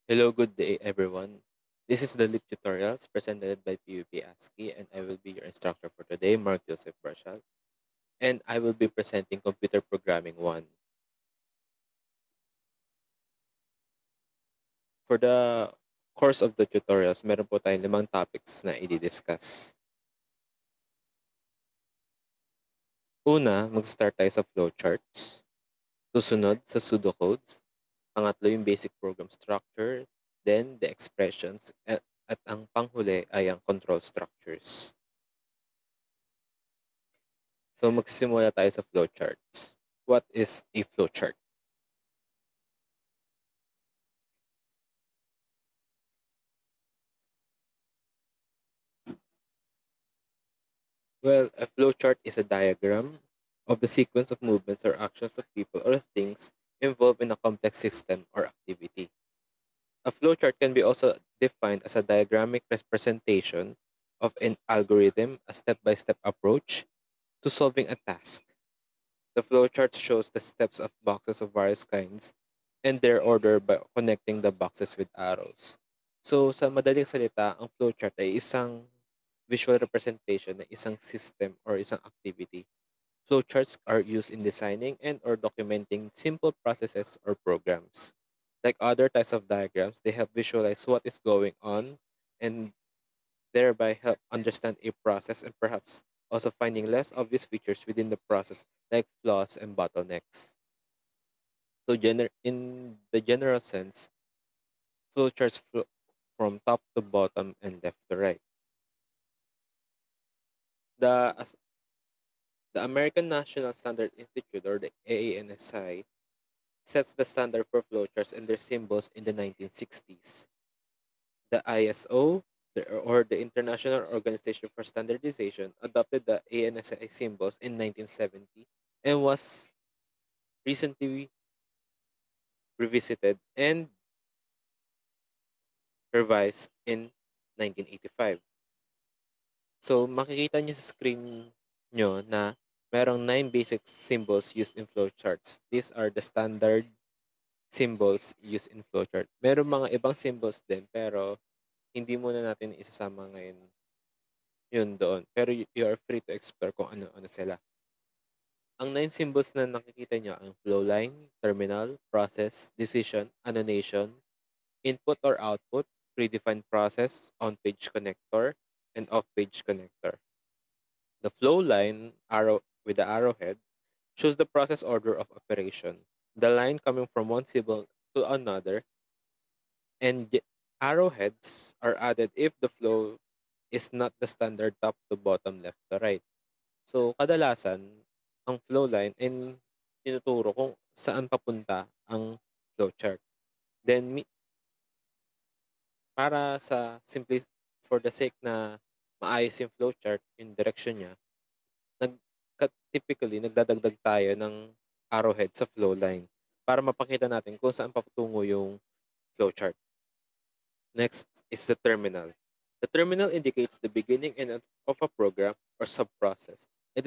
Hello, good day, everyone. This is the LIP tutorials presented by PUP ASCII, and I will be your instructor for today, Mark Joseph Barshal, and I will be presenting Computer Programming 1. For the course of the tutorials, meron po tayong 5 topics na i-discuss. Una, mag-start tayo sa flowcharts. Susunod sa pseudocodes. Pangatlo yung basic program structure. Then, the expressions. At ang panghuli ay ang control structures. So magsisimula tayo sa flowcharts. What is a flowchart? Well, a flowchart is a diagram of the sequence of movements or actions of people or things involved in a complex system or activity. A flowchart can be also defined as a diagrammatic representation of an algorithm, a step-by-step approach to solving a task. The flowchart shows the steps of boxes of various kinds and their order by connecting the boxes with arrows. So, sa madaling salita, ang flowchart ay isang visual representation ng isang system or isang activity. Flowcharts are used in designing and or documenting simple processes or programs. Like other types of diagrams, they help visualize what is going on and thereby help understand a process and perhaps also finding less obvious features within the process like flaws and bottlenecks. So in the general sense, flowcharts flow from top to bottom and left to right. The the American National Standard Institute, or the AANSI, sets the standard for flowcharts and their symbols in the 1960s. The ISO, or the International Organization for Standardization, adopted the ANSI symbols in 1970 and was recently revisited and revised in 1985. So makikita niyo sa screen nyo na merong 9 basic symbols used in flowcharts. These are the standard symbols used in flowchart. Meron mga ibang symbols din pero hindi muna natin isasama ngayon yun doon. Pero you are free to explore kung ano-ano sila. Ang 9 symbols na nakikita nyo ang flow line, terminal, process, decision, annotation, input or output, predefined process, on-page connector, and off-page connector. The flow line arrow with the arrowhead shows the process order of operation. The line coming from one symbol to another, and arrowheads are added if the flow is not the standard top to bottom, left to right. So kadalasan ang flow line ay tinuturo kung saan papunta ang flowchart. Then para sa simply for the sake na maayos yung flowchart, yung direction niya, typically nagdadagdag tayo ng arrowhead sa flow line para mapakita natin kung saan patungo yung flowchart. Next is the terminal. The terminal indicates the beginning and end of a program or sub-process. It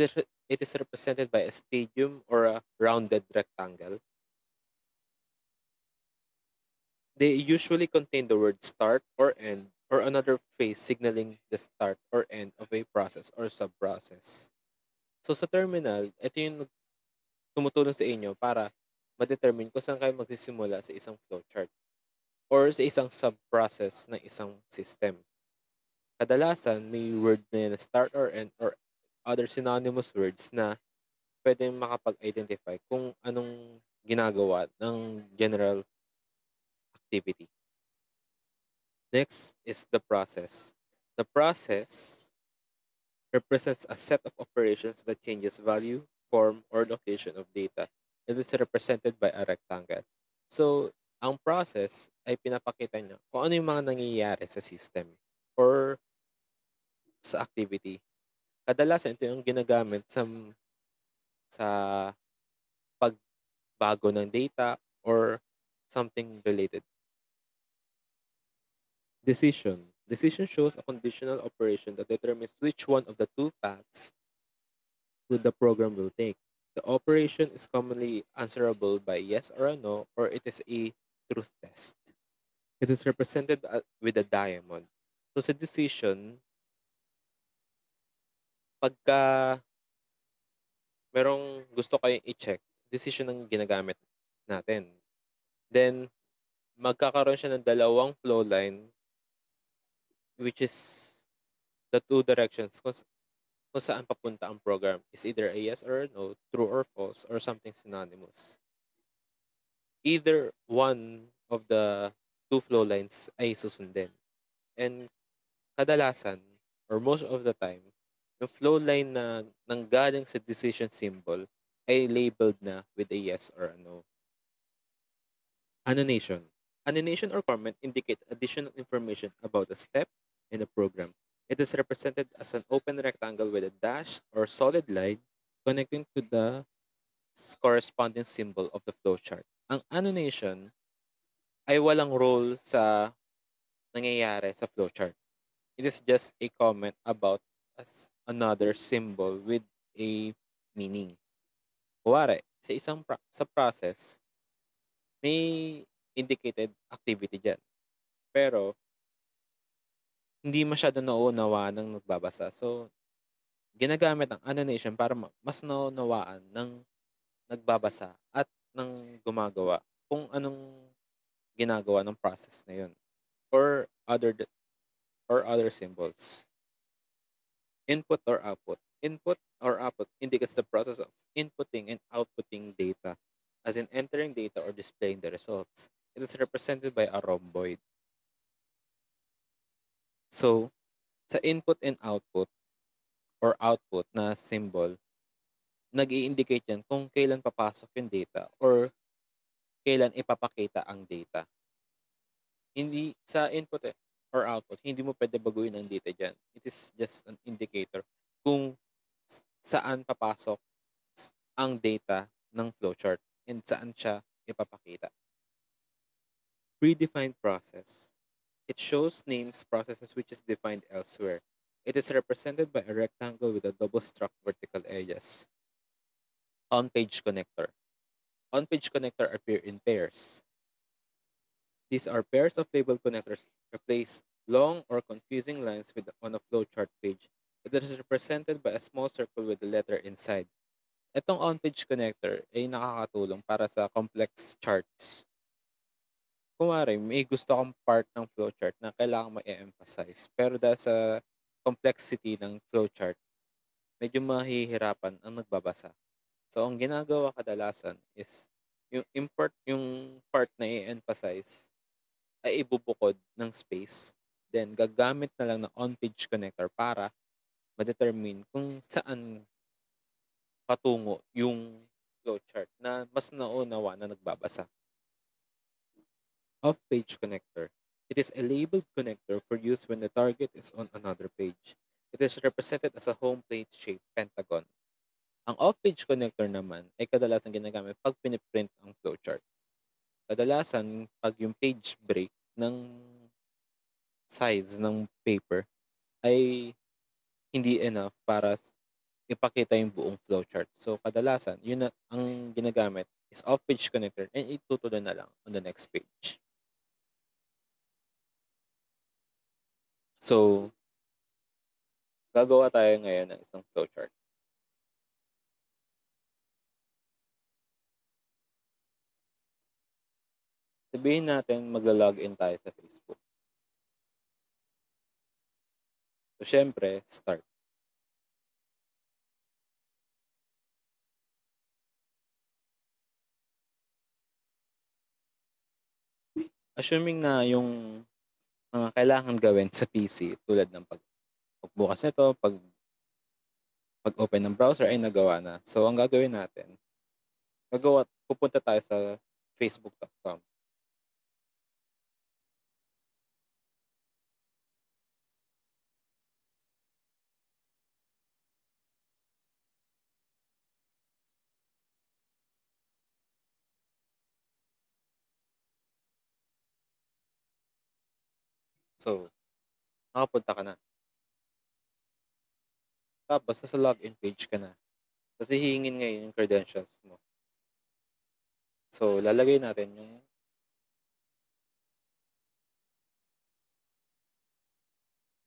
is represented by a stadium or a rounded rectangle. They usually contain the word start or end or another phrase signaling the start or end of a process or sub-process. So sa terminal, ito yung tumutulong sa inyo para ma-determine kung saan kayo magsisimula sa isang flowchart or sa isang sub-process ng isang system. Kadalasan, may word na yan na start or end or other synonymous words na pwedeng makapag-identify kung anong ginagawa ng general activity. Next is the process. The process represents a set of operations that changes value, form, or location of data. It is represented by a rectangle. So, ang process ay pinapakita niya kung ano yung mga nangyayari sa system or sa activity. Kadalasan ito yung ginagamit sa pagbago ng data or something related. Decision. Decision shows a conditional operation that determines which one of the two paths the program will take. The operation is commonly answerable by yes or a no, or it is a truth test. It is represented with a diamond. So sa decision, pagka merong gusto kayong i-check, decision ang ginagamit natin. Then, magkakaroon siya ng dalawang flow line, which is the two directions kung saan papunta ang program is either a yes or a no, true or false, or something synonymous. Either one of the two flow lines ay susundin. And kadalasan, or most of the time, yung flow line na nanggaling sa decision symbol ay labeled na with a yes or a no. Annotation. Annotation or comment indicate additional information about a step in a program. It is represented as an open rectangle with a dashed or solid line connecting to the corresponding symbol of the flowchart. Ang annotation ay walang role sa nangyayari sa flowchart. It is just a comment about another symbol with a meaning. Kuwari, sa process, may indicated activity dyan. Pero, hindi masyado nauunawaan ng nagbabasa. So, ginagamit ang annotation para mas naunawaan ng nagbabasa at ng gumagawa kung anong ginagawa ng process na yun or other symbols. Input or output. Input or output indicates the process of inputting and outputting data, as in entering data or displaying the results. It is represented by a rhomboid. So, sa input and output or output na symbol, nag-i-indicate yan kung kailan papasok yung data or kailan ipapakita ang data. Hindi sa input or output, hindi mo pwede baguhin ang data dyan. It is just an indicator kung saan papasok ang data ng flowchart and saan siya ipapakita. Predefined process. It shows names processes which is defined elsewhere. It is represented by a rectangle with a double-struck vertical edges. On-page connector. On-page connector appear in pairs. These are pairs of label connectors replace long or confusing lines on a flowchart page. It is represented by a small circle with the letter inside. Itong on-page connector ay nakakatulong para sa complex charts. Kunwari, may gusto kang part ng flowchart na kailangan ma-emphasize. Pero dahil sa complexity ng flowchart, medyo mahihirapan ang nagbabasa. So, ang ginagawa kadalasan is yung part na i-emphasize ay ibubukod ng space. Then, gagamit na lang ng on-page connector para ma-determine kung saan patungo yung flowchart na mas naunawa na nagbabasa. Off-page connector. It is a labeled connector for use when the target is on another page. It is represented as a home plate-shaped pentagon. Ang off-page connector naman ay kadalasan ginagamit pag piniprint ang flowchart. Kadalasan, pag yung page break ng size ng paper ay hindi enough para ipakita yung buong flowchart. So, kadalasan, yun na ang ginagamit is off-page connector and itutuloy na lang on the next page. So, gagawa tayo ngayon ng isang flowchart. Sabihin natin magla-login tayo sa Facebook. So, syempre, start. Assuming na yung mga kailangan gawin sa PC tulad ng pagbukas nito, pag-open ng browser ay nagawa na. So, ang gagawin natin, pupunta tayo sa facebook.com. So, nakapunta ka na. Tapos, nasa login page ka na. Kasi hihingin ngayon yung credentials mo. So, lalagay natin yung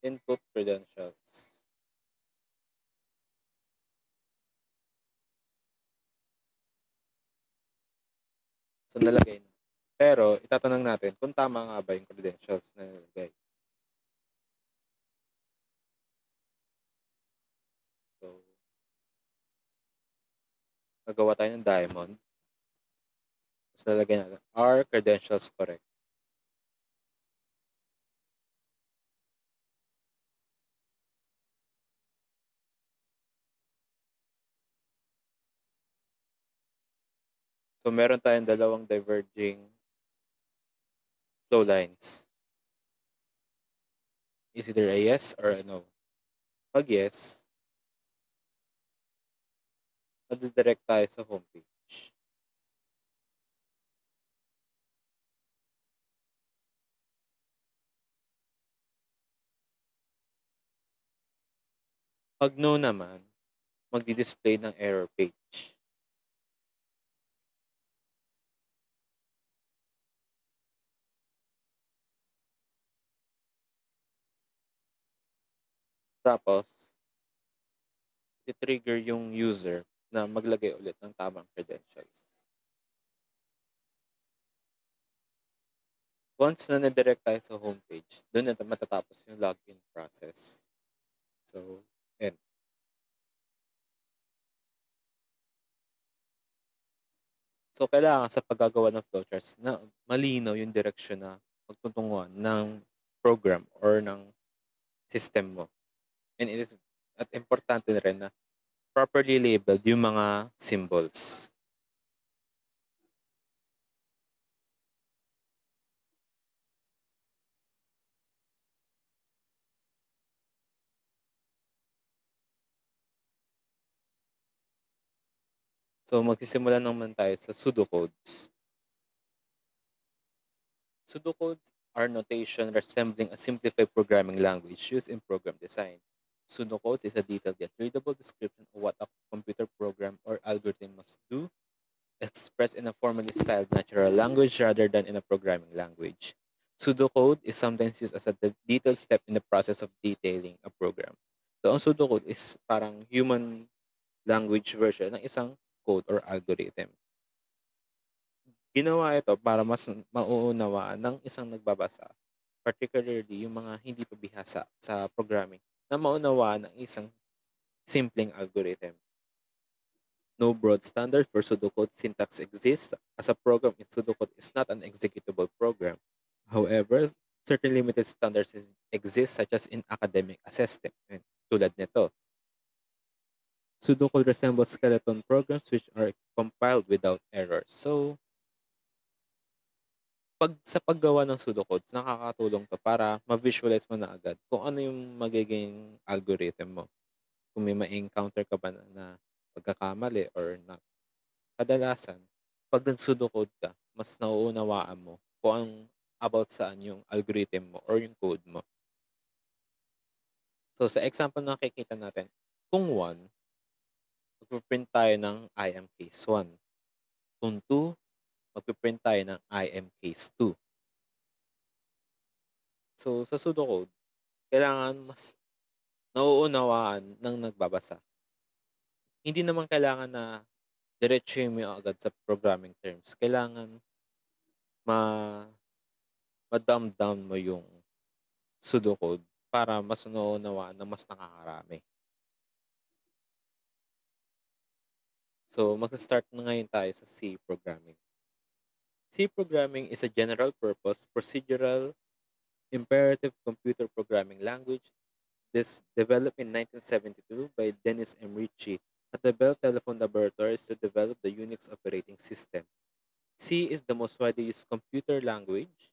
Input credentials. So, nalagay na. Pero, itatanong natin kung tama nga ba yung credentials na nilagay. So, nagawa tayo ng diamond. Tapos nalagay natin, are credentials correct? So, meron tayong dalawang diverging flow lines. Is either a yes or a no. Pag yes, nadidirect tayo sa homepage. Pag no naman, magdi-display ng error page. Tapos, i-trigger yung user na maglagay ulit ng tamang credentials. Once na na-direct tayo sa homepage, doon na matatapos yung login process. So, end. So, kailangan sa paggagawa ng flowcharts na malinaw yung direksyon na magtutunguhan ng program or ng system mo. And it is at importante na rin na properly labeled yung mga symbols. So, magsisimula naman tayo sa pseudocodes. Pseudocodes are notation resembling a simplified programming language used in program design. Pseudocodes is a detailed yet readable description of what a computer program or algorithm must do, expressed in a formally styled natural language rather than in a programming language. Pseudocode is sometimes used as a detailed step in the process of detailing a program. So, ang pseudocode is parang human language version ng isang code or algorithm. Ginawa ito para mas mauunawaan ng isang nagbabasa, particularly yung mga hindi pa bihasa sa programming, na maunawaan ng isang simpleng algorithm. No broad standard for pseudocode syntax exists, as a program in pseudocode is not an executable program. However, certain limited standards exist such as in academic assessment. Tulad nito, pseudocode resembles skeleton programs which are compiled without errors. So, sa paggawa ng pseudocodes, nakakatulong 'to para ma-visualize mo na agad kung ano yung magiging algorithm mo. Kung may ma-encounter ka ba na pagkakamali or not. Kadalasan, 'pag nag-pseudocode ka, mas nauunawaan mo kung about saan yung algorithm mo or yung code mo. So, sa example na nakikita natin, kung 1, magpi-print tayo ng I am case 1. Kung 2, magpi-print tayo ng I am case 2. So, sa pseudocode, kailangan mas nauunawaan ng nagbabasa. Hindi naman kailangan na diretsuhin mo agad sa programming terms. Kailangan ma ma-dumb down mo yung pseudocode para mas nauunawaan ng mas nakakarami. So, magsa-start na ngayon tayo sa C programming. C programming is a general-purpose, procedural, imperative computer programming language. This developed in 1972 by Dennis M. Ritchie at the Bell Telephone Laboratories to develop the Unix operating system. C is the most widely used computer language.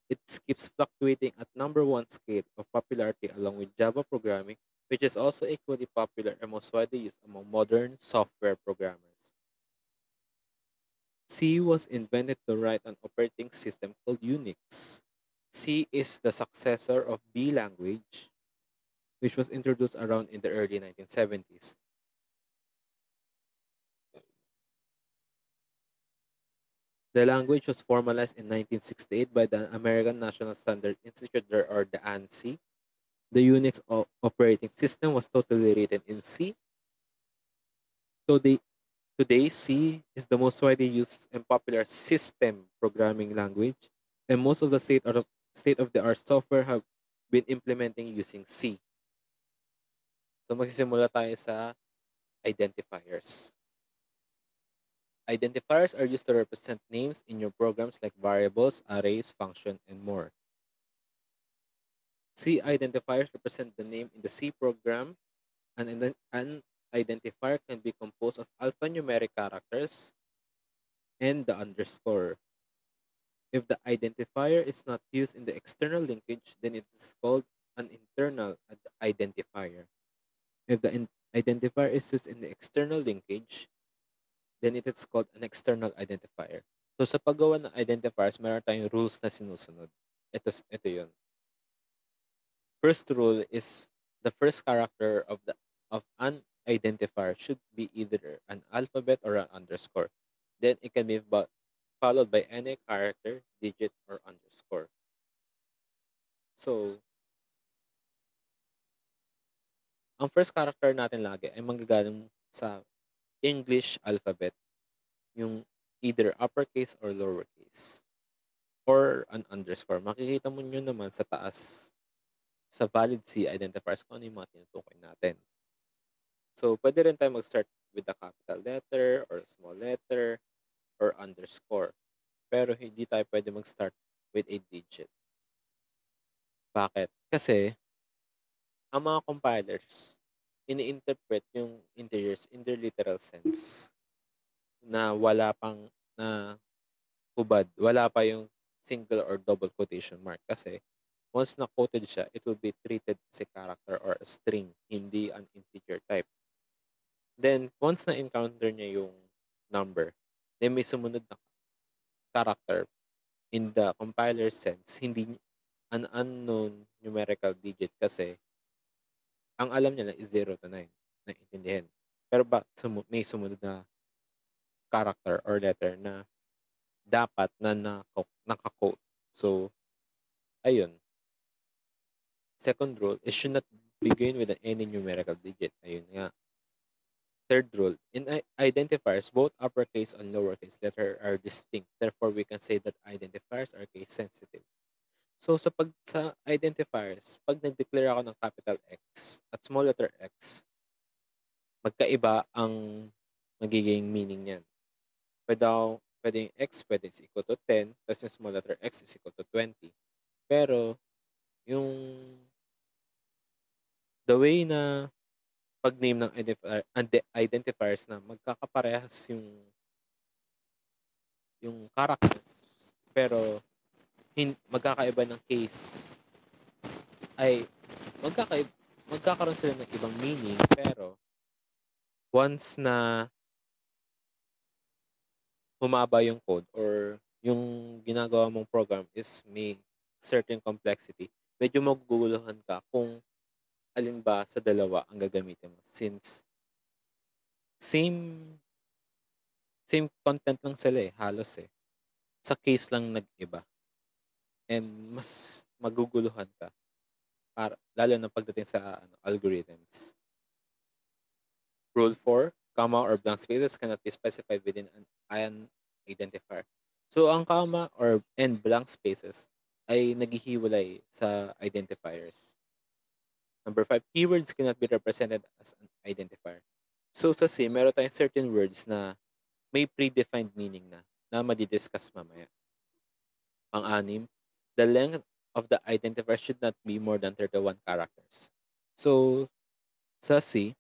It keeps fluctuating at number one scale of popularity along with Java programming, which is also equally popular and most widely used among modern software programmers. C was invented to write an operating system called Unix. C is the successor of B language, which was introduced around in the early 1970s. The language was formalized in 1968 by the American National Standard Institute, or the ANSI, The Unix operating system was totally written in C. So today, C is the most widely used and popular system programming language, and most of the state of the art software have been implementing using C. So magsisimula tayo sa identifiers. Identifiers are used to represent names in your programs like variables, arrays, function, and more. C identifiers represent the name in the C program. An identifier can be composed of alphanumeric characters and the underscore. If the identifier is not used in the external linkage, then it is called an internal identifier. If the identifier is used in the external linkage, then it is called an external identifier. So sa paggawa ng identifiers, meron tayong rules na sinusunod. Ito yun. First rule is the first character of an identifier should be either an alphabet or an underscore. Then it can be followed by any character, digit, or underscore. So, ang first character natin lagi ay manggagaling sa English alphabet, yung either uppercase or lowercase, or an underscore. Makikita mo nyo naman sa taas sa valid C identifiers kung ano yung mga tinutukoy natin. So, pwede rin tayo mag-start with a capital letter or small letter or underscore. Pero hindi tayo pwede mag-start with a digit. Bakit? Kasi, ang mga compilers, ini-interpret yung integers in their literal sense na wala pang na hubad. Wala pa yung single or double quotation mark. Kasi, once na-quoted siya, it will be treated as a character or a string, hindi an integer type. Then, once na-encounter niya yung number, then may sumunod na character in the compiler sense, hindi an unknown numerical digit kasi ang alam niya lang is 0 to 9. Naiintindihan. Pero may sumunod na character or letter na dapat na naka-quote. So, ayun. Second rule, it should not begin with any numerical digit. Ayun nga. Third rule, in identifiers, both uppercase and lowercase letter are distinct. Therefore, we can say that identifiers are case sensitive. So, sa identifiers, pag nag-declare ako ng capital X at small letter x, magkaiba ang magiging meaning niyan. Pwede yung x pwede is equal to 10, tapos yung small letter x is equal to 20. Pero, yung the way na pag-name ng identifiers na magkakaparehas yung characters, pero magkakaiba ng case ay magkakaroon sila ng ibang meaning, pero once na humaba yung code or yung ginagawa mong program is may certain complexity, medyo maguguluhan ka kung alin ba sa dalawa ang gagamitin mo since same same content lang sila halos sa case lang nag-iba and mas maguguluhan ka lalo na pagdating sa algorithms. Rule 4, comma or blank spaces cannot be specified within an identifier. So, ang comma and blank spaces ay naghihiwalay sa identifiers. Number 5, keywords cannot be represented as an identifier. So, sa C, meron tayong certain words na may predefined meaning na madidiscuss mamaya. Pang-anim, the length of the identifier should not be more than 31 characters. So, sa C,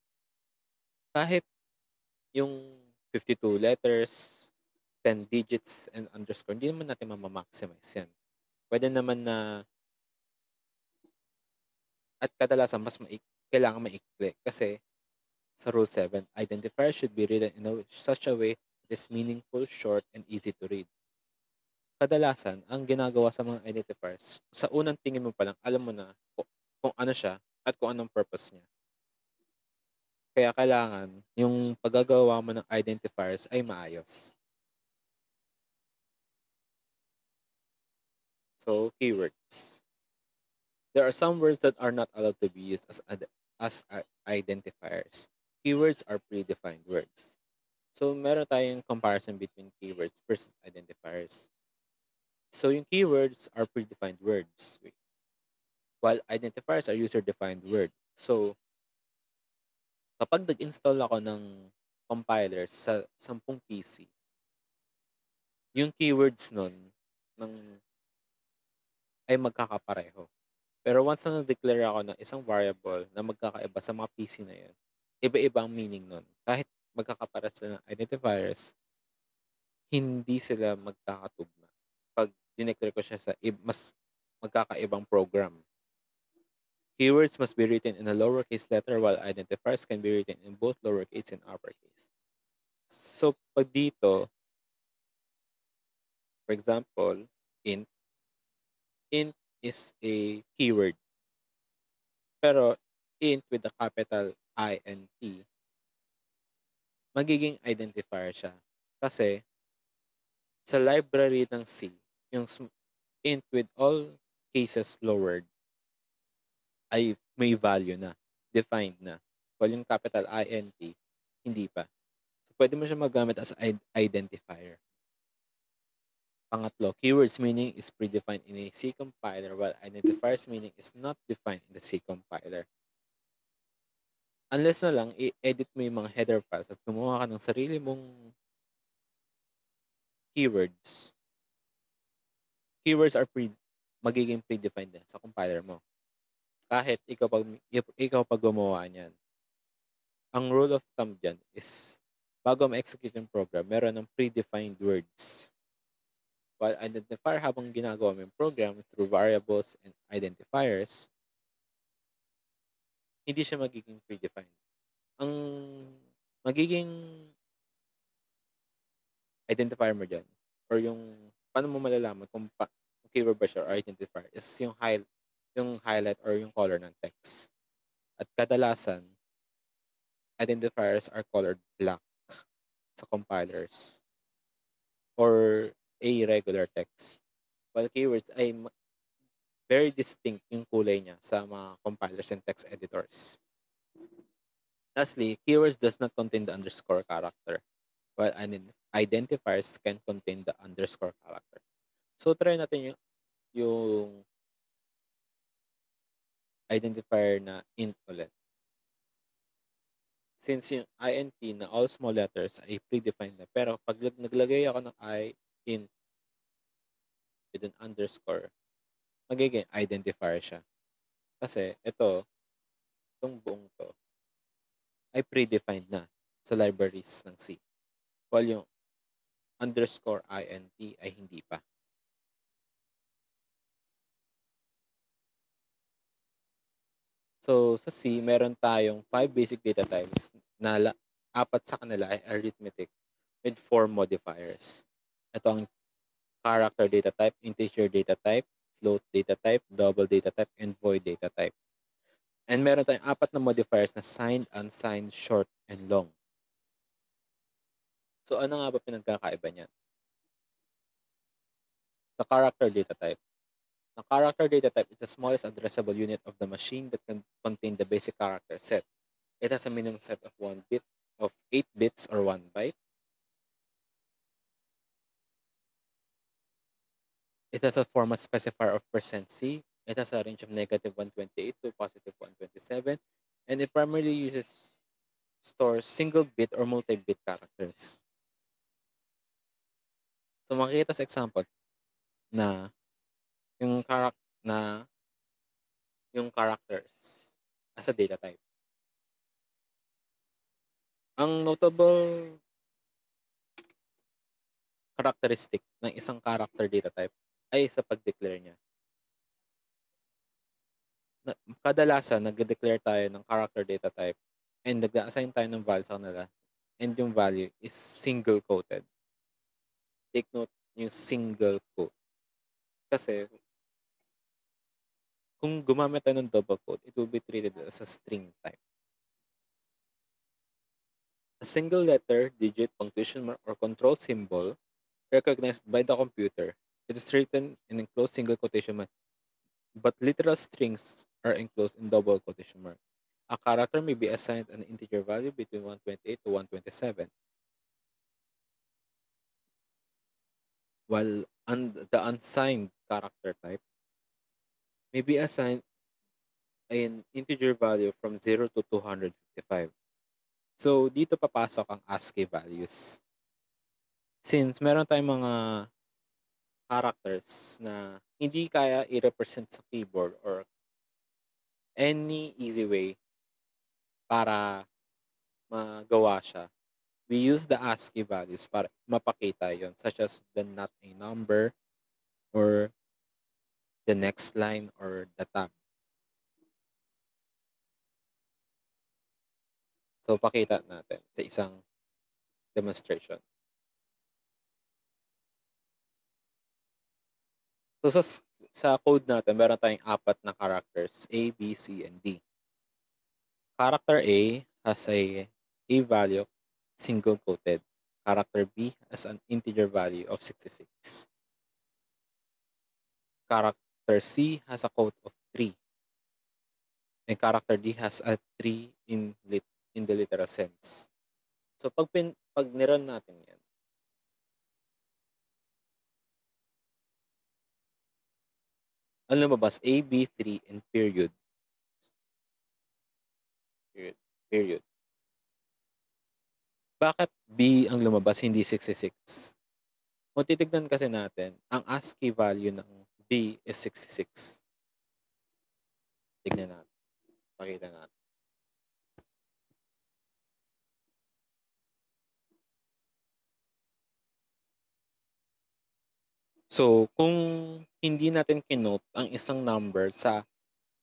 kahit yung 52 letters, 10 digits, and underscore, hindi naman natin mamamaximize yan. Pwede naman na, at kadalasan, kailangan maikli. Kasi, sa Rule 7, identifier should be written in such a way that is meaningful, short, and easy to read. Kadalasan, ang ginagawa sa mga identifiers, sa unang tingin mo pa lang, alam mo na kung ano siya at kung anong purpose niya. Kaya kailangan yung paggagawa mo ng identifiers ay maayos. So, keywords. There are some words that are not allowed to be used as identifiers. Keywords are predefined words. So, meron tayong comparison between keywords versus identifiers. So, yung keywords are predefined words, while identifiers are user-defined words. So, kapag nag-install ako ng compiler sa 10 PC, yung keywords nun ng, ay magkakapareho. Pero once na nag-declare ako ng isang variable na magkakaiba sa mga PC na yun, iba-iba ang meaning nun. Kahit magkakapares sila ng identifiers, hindi sila magkakatugma. Pag dineclare ko siya sa mas magkakaibang program. Keywords must be written in a lowercase letter while identifiers can be written in both lowercase and uppercase. So, pag dito, for example, int, int is a keyword. Pero int with a capital I and T, magiging identifier siya. Kasi sa library ng C, yung int with all cases lowered ay may value na, defined na. While yung capital I and T, hindi pa. So, pwede mo siya magamit as identifier. Pangatlo, keywords meaning is predefined in a C compiler while identifiers meaning is not defined in the C compiler. Unless na lang, i-edit mo yung mga header files at gumawa ka ng sarili mong keywords. Keywords are magiging predefined din sa compiler mo. Kahit ikaw pag gumawa niyan. Ang rule of thumb dyan is bago ma-execute yung program, meron ng predefined words. While identifier habang ginagawa mo yung program through variables and identifiers, hindi siya magiging predefined. Ang magiging identifier mo dyan or yung paano mo malalaman kung keyword ba siya or identifier is yung highlight or yung color ng text. At kadalasan, identifiers are colored black sa compilers or a regular text. While keywords ay very distinct yung kulay niya sa mga compilers and text editors. Lastly, keywords does not contain the underscore character, while identifiers can contain the underscore character. So, try natin yung identifier na int ulit. Since yung int na all small letters ay predefined na, pero pag naglagay ako ng int with an underscore, magiging identifier siya. Kasi itong buong to, ay predefined na sa libraries ng C. While yung underscore int ay hindi pa. So, sa C, meron tayong 5 basic data types na 4 sa kanila ay arithmetic with 4 modifiers. Ito ang character data type, integer data type, float data type, double data type, and void data type. And meron tayong 4 na modifiers na signed, unsigned, short, and long. So, ano nga ba pinagkakaiba niyan? The character data type. The character data type is the smallest addressable unit of the machine that can contain the basic character set. It has a minimum set of 8 bits or 1 byte. It has a format specifier of %C. It has a range of -128 to +127. And it primarily stores single bit or multi-bit characters. So makikita sa example na yung characters as a data type. Ang notable characteristic ng isang character data type ay sa pag-declare niya. Kadalasan, nag-declare tayo ng character data type and nag-assign tayo ng value sa kanila and yung value is single-quoted. Take note yung single quote. Kasi kung gumamit tayo ng double quote, it will be treated as a string type. A single letter, digit, punctuation mark, or control symbol recognized by the computer. It is written in enclosed single quotation mark but literal strings are enclosed in double quotation mark. A character may be assigned an integer value between 128 to 127, while the unsigned character type may be assigned an integer value from 0 to 255. So, dito papasok ang ASCII values. Since meron tayong mga characters na hindi kaya i-represent sa keyboard or any easy way para magawa siya, we use the ASCII values para mapakita yon, such as the not a number or the next line or the tab. So, pakita natin sa isang demonstration. So, sa code natin, meron tayong apat na characters, A, B, C, and D. Character A has a value single-quoted. Character B has an integer value of 66. Character C has a quote of 3. And character D has a 3 in the literal sense. So, pag niron natin yan, ang lumabas A, B, 3, and period. Period. Period. Bakit B ang lumabas, hindi 66? Kung titignan kasi natin, ang ASCII value ng B is 66. Tignan natin. Pakita natin. So, kung hindi natin kinote ang isang number sa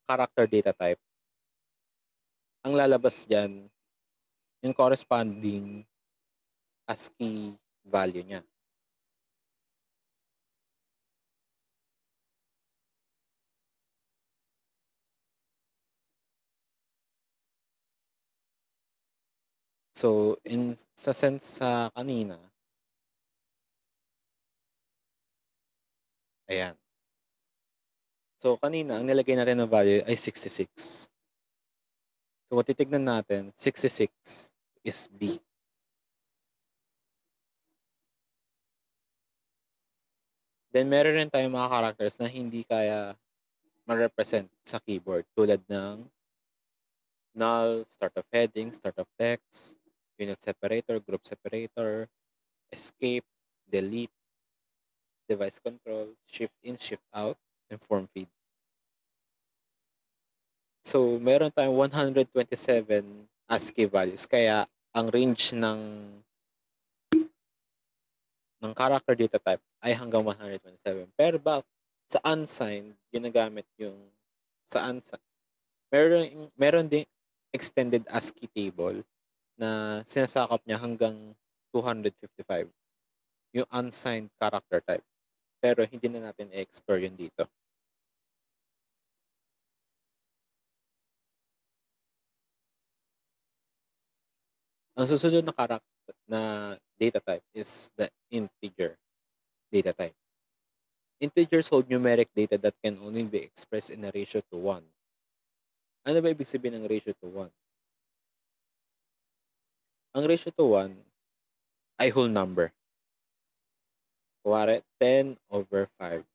character data type, ang lalabas dyan, yung corresponding ASCII value niya. So, sa sense sa kanina, ayan. So, kanina, ang nilagay natin na value ay 66. So, kung titignan natin, 66 is B. Then, meron rin tayong mga characters na hindi kaya ma-represent sa keyboard tulad ng null, start of heading, start of text, unit separator, group separator, escape, delete, device control, shift in, shift out, and form feed. So, meron tayong 127 ASCII values. Kaya, ang range ng character data type ay hanggang 127. Pero sa unsigned, ginagamit yung sa unsigned. Meron ding extended ASCII table na sinasakop niya hanggang 255. Yung unsigned character type. Pero hindi na natin i-explore yun dito. Ang susunod na character na data type is the integer data type. Integers hold numeric data that can only be expressed in a ratio to 1. Ano ba ibig sabihin ng ratio to 1? Ang ratio to 1 ay whole number. Kuwari, 10 over 5.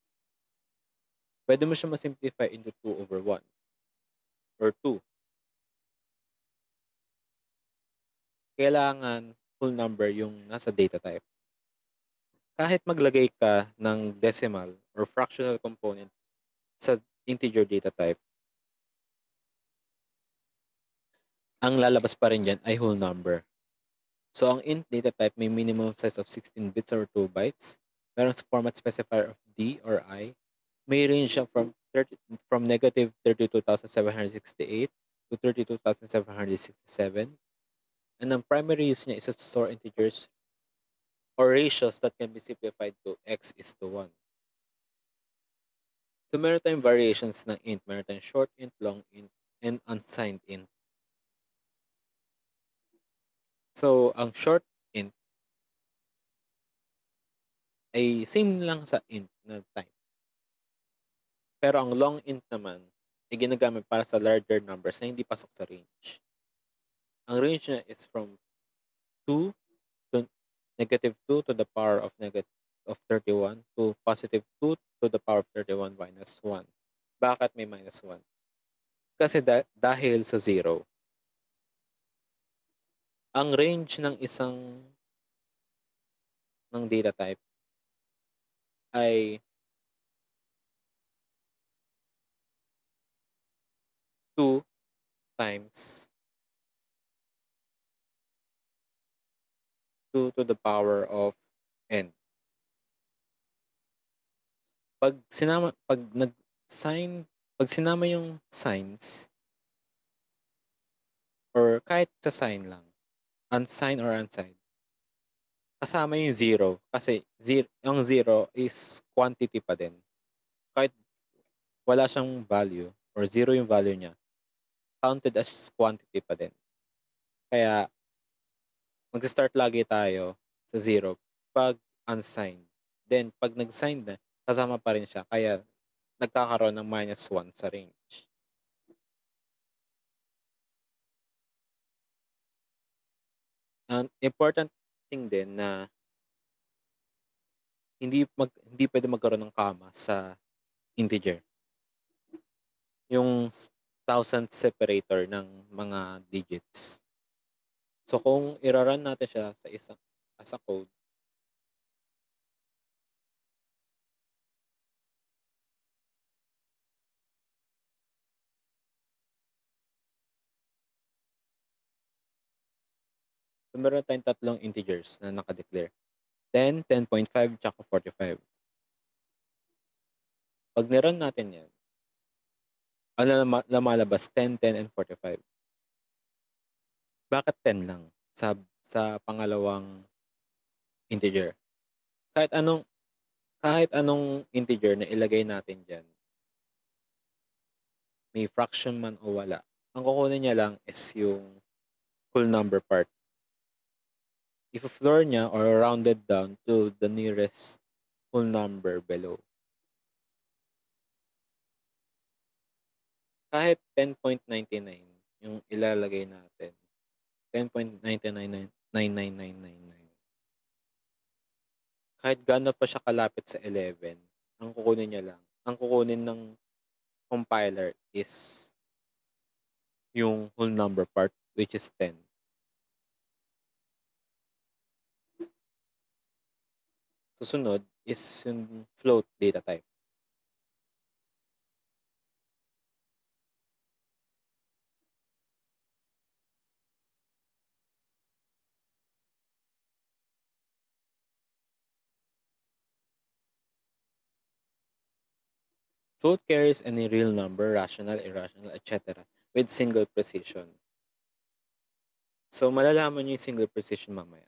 Pwede mo siya ma-simplify into 2 over 1 or 2. Kailangan whole number yung nasa data type. Kahit maglagay ka ng decimal or fractional component sa integer data type, ang lalabas pa rin dyan ay whole number. So, ang int data type may minimum size of 16 bits or 2 bytes. Meron sa format specifier of D or I. May range siya from negative 32,768 to 32,767. And ang primary use niya is to store integers or ratios that can be simplified to x is to 1. So, meron tayong variations ng int. Meron tayong short int, long int, and unsigned int. So, ang short int ay same lang sa int na type. Pero ang long int naman ay ginagamit para sa larger numbers na hindi pasok sa range. Ang range niya is from 2 to negative 2 to the power of negative of 31 to positive 2 to the power of 31 minus 1. Bakit may minus 1? Kasi dahil sa 0, ang range ng isang ng data type ay 2 times 2 to the power of n. Pag sinama yung signs or kahit sa sign lang, unsigned or unsigned, kasama yung 0 kasi yung 0 is quantity pa din. Kahit wala siyang value or 0 yung value niya, counted as quantity pa din. Kaya mag-start lagi tayo sa 0 pag unsigned. Then pag nag-signed na, kasama pa rin siya. Kaya nagkakaroon ng minus 1 sa range. An important thing din na hindi pwede magkaroon ng comma sa integer. Yung thousand separator ng mga digits. So kung i-run natin siya sa isang as a code, so meron tayong tatlong integers na naka-declare. 10, 10.5, tsaka 45. Pag nirun natin yan, ano lumalabas? 10, 10, and 45. Bakit 10 lang sa pangalawang integer? Kahit anong integer na ilagay natin dyan, may fraction man o wala, ang kukunin niya lang is yung whole number part. If floor niya or rounded down to the nearest whole number below. Kahit 10.99 yung ilalagay natin, 10.999999, kahit gaano pa siya kalapit sa 11, ang kukunin ng compiler is yung whole number part, which is 10. Susunod is yung float data type. Float carries any real number, rational, irrational, etc. with single precision. So, malalaman nyo yung single precision mamaya.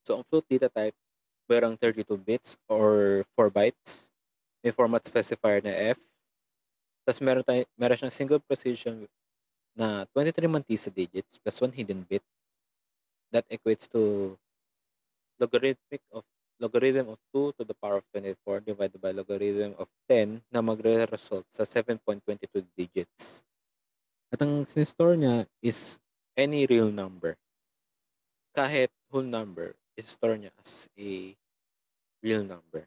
So, ang float data type, merong 32 bits or 4 bytes. May format specifier na F. Tapos meron siyang single precision na 23 mantisa digits plus 1 hidden bit. That equates to logarithm of 2 to the power of 24 divided by logarithm of 10 na magre-result sa 7.22 digits. At ang sinistore niya is any real number. Kahit whole number, is-store niya as a real number.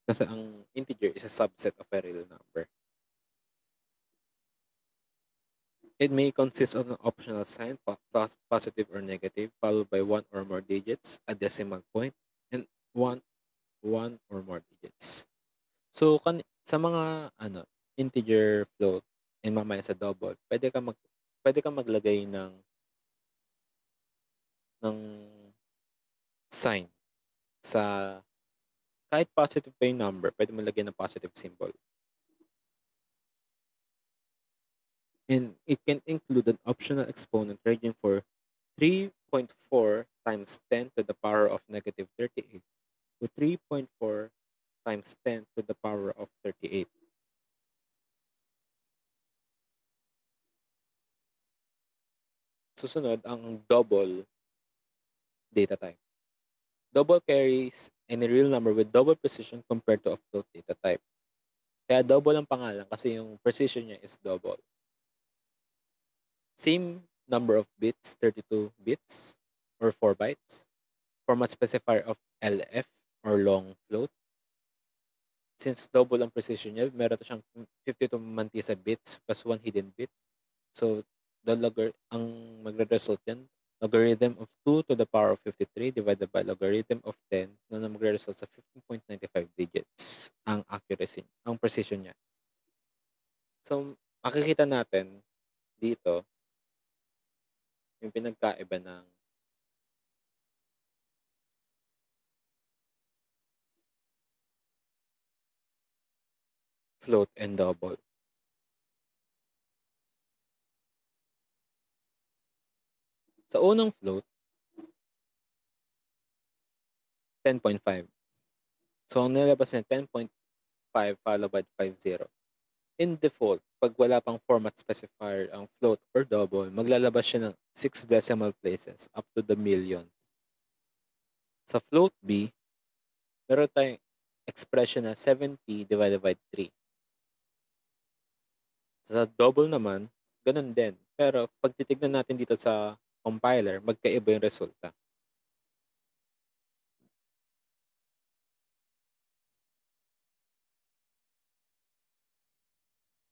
Kasi ang integer is a subset of a real number. It may consist of an optional sign, positive or negative, followed by one or more digits, a decimal point, and one or more digits. So, sa mga integer float and mamaya sa double, pwede ka maglagay ng sign sa kahit positive pa yung number, pwede mo lagyan ng positive symbol. And it can include an optional exponent ranging for 3.4 times 10 to the power of negative 38 to 3.4 times 10 to the power of 38. Susunod, ang double data type. Double carries any real number with double precision compared to a float data type. Kaya double ang pangalan kasi yung precision niya is double. Same number of bits, 32 bits or 4 bytes. Format specifier of LF or long float. Since double ang precision niya, meron to siyang 52 mantisa bits plus 1 hidden bit. So, ang magre-result yan, logarithm of 2 to the power of 53 divided by logarithm of 10 na magre-result sa 15.95 digits ang accuracy, ang precision niya. So, makikita natin dito yung pinagkaiba ng float and double. Sa unang float, 10.5. So, ang nilabas niya 10.5 followed by 50. In default, pag wala pang format specifier ang float or double, maglalabas siya ng 6 decimal places up to the million. Sa float B, meron tayong expression na 70 divided by 3. Sa double naman, ganun din. Pero pag titignan natin dito sa compiler, magkaiba yung resulta.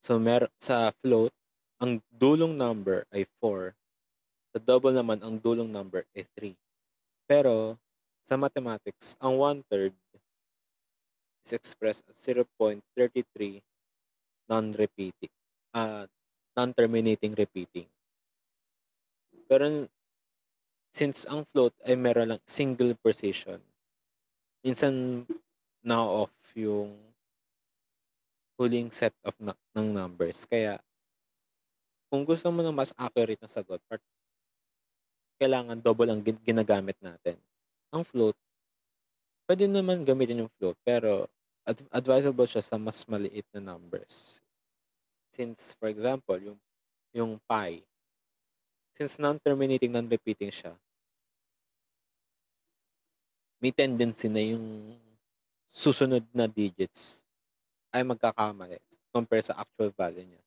So sa float, ang dulong number ay 4. Sa double naman, ang dulong number ay 3. Pero sa mathematics, ang 1/3 is expressed as 0.33 non-repeating, uh, non-terminating repeating. Pero since ang float ay meron lang single precision, minsan na-off yung huling set of ng numbers. Kaya kung gusto mo ng mas accurate na sagot, kailangan double ang ginagamit natin. Ang float, pwede naman gamitin yung float, pero advisable siya sa mas maliit na numbers. Since, for example, yung pi, since non-terminating, non-repeating siya, may tendency na yung susunod na digits ay magkakamali compare sa actual value niya.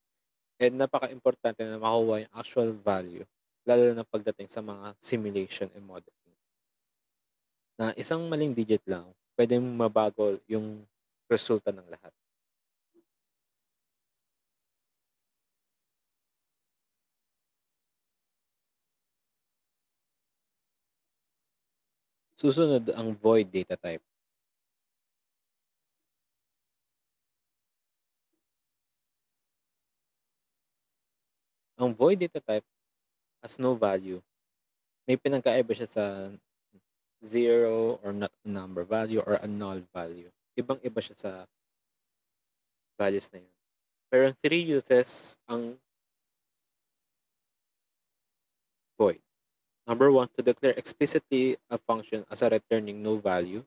And napaka-importante na makuha yung actual value, lalo na pagdating sa mga simulation and modeling. Na isang maling digit lang, pwede mabago yung resulta ng lahat. Susunod ang void data type. Ang void data type has no value. May pinagkaiba siya sa zero or not number value or a null value. Ibang-iba siya sa values na yun. Pero three uses ang void. Number one, to declare explicitly a function as a returning no value.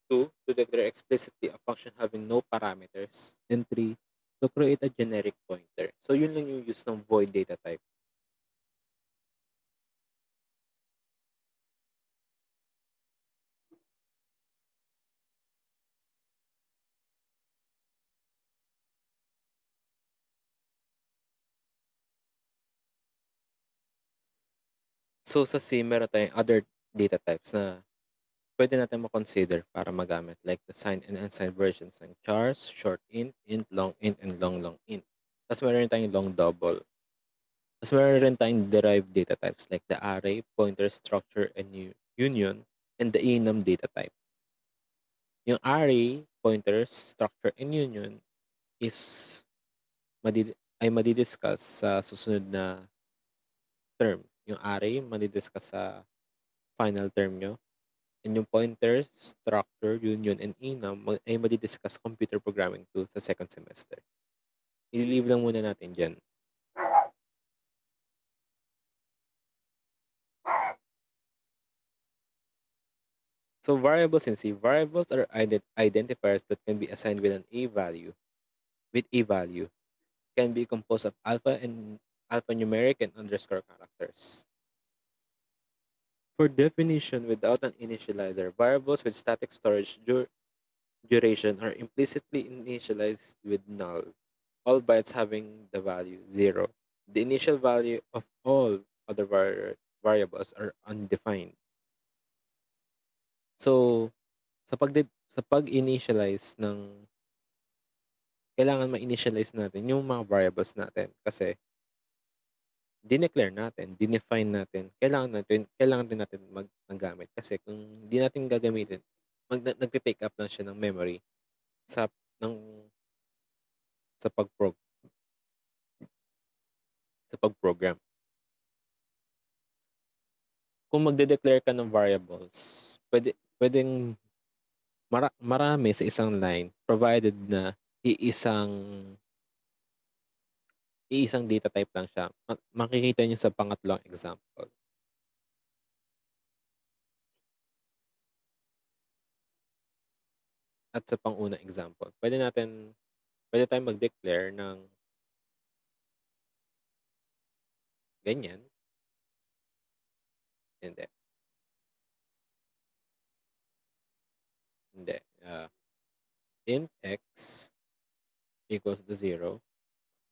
Two, to declare explicitly a function having no parameters. And three, to create a generic pointer. So yun lang yung use ng void data type. So sa C, meron tayong other data types na pwede natin ma-consider para magamit, like the signed and unsigned versions ng chars, short int, long int, and long int. Tapos meron rin tayong long double. Tapos meron rin tayong derived data types like the array, pointer, structure, and union, and the enum data type. Yung array, pointers, structure, and union is ay madidiscuss sa susunod na term. Yung array, madidiscuss sa final term nyo. And yung pointers, structure, union, and enum ay madidiscuss computer programming 2 sa second semester. I-leave lang muna natin dyan. So variables in C, variables are identifiers that can be assigned with a value. Can be composed of alphanumeric and underscore characters. For definition without an initializer, variables with static storage duration are implicitly initialized with null, all bytes having the value 0. The initial value of all other variables are undefined. So, sa pag-initialize ng kailangan ma-initialize natin yung mga variables natin kasi dineclare natin, dinefine natin, kailangan din natin maggamit kasi kung hindi natin gagamitin, nagte-take up lang siya ng memory sa ng sa sa pag-program. Kung magde-declare ka ng variables, pwedeng marami sa isang line provided na iisang iisang data type lang siya. Makikita niyo sa pangatlong example. At sa pang-unang example, pwede tayong mag-declare ng ganyan. Hindi, hindi. Int x equals to 0,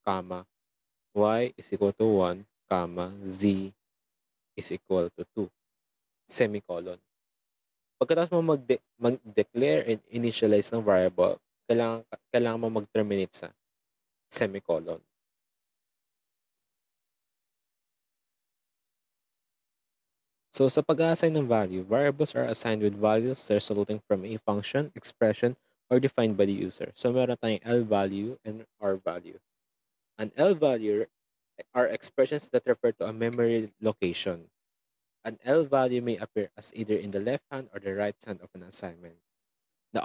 comma, y is equal to 1, comma, z is equal to 2, semicolon. Pagkatapos mo mag-declare and initialize ng variable, kailangan mo mag-terminate sa semicolon. So sa pag-assign ng value, variables are assigned with values resulting from a function, expression, or defined by the user. So meron tayong L value and R value. An L value are expressions that refer to a memory location. An L value may appear as either in the left hand or the right hand of an assignment. The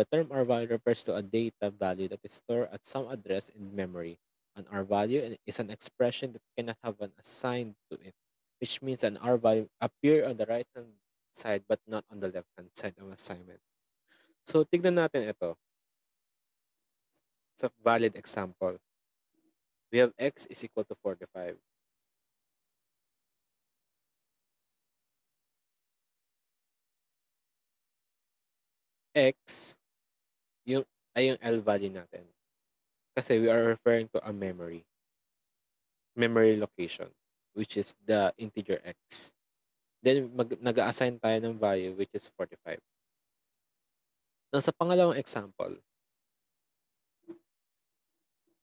term R value refers to a data value that is stored at some address in memory. An R value is an expression that cannot have an assigned to it, which means an R value appear on the right hand side but not on the left hand side of assignment. So tignan natin ito sa valid example. We have x is equal to 45. X yung ay yung L value natin. Kasi we are referring to a memory location, which is the integer x. Then nag-assign tayo ng value which is 45. Now sa pangalawang example,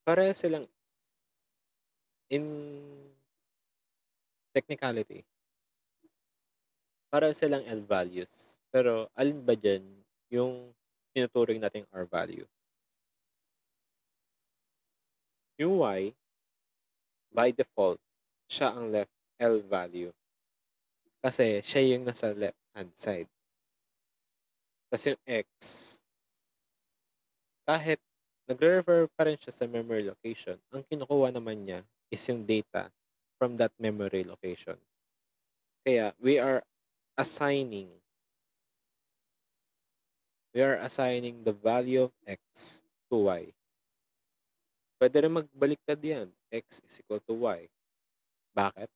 pareho silang in technicality, pareho silang L values. Pero alin ba dyan yung tinuturing nating R value? Yung Y, by default, siya ang left L value. Kasi siya yung nasa left hand side. Tapos yung X, kahit nagre-refer pa rin siya sa memory location, ang kinukuha naman niya is yung data from that memory location. Kaya we are assigning the value of x to y. Pwede rin magbaliktad yan. X is equal to y. Bakit?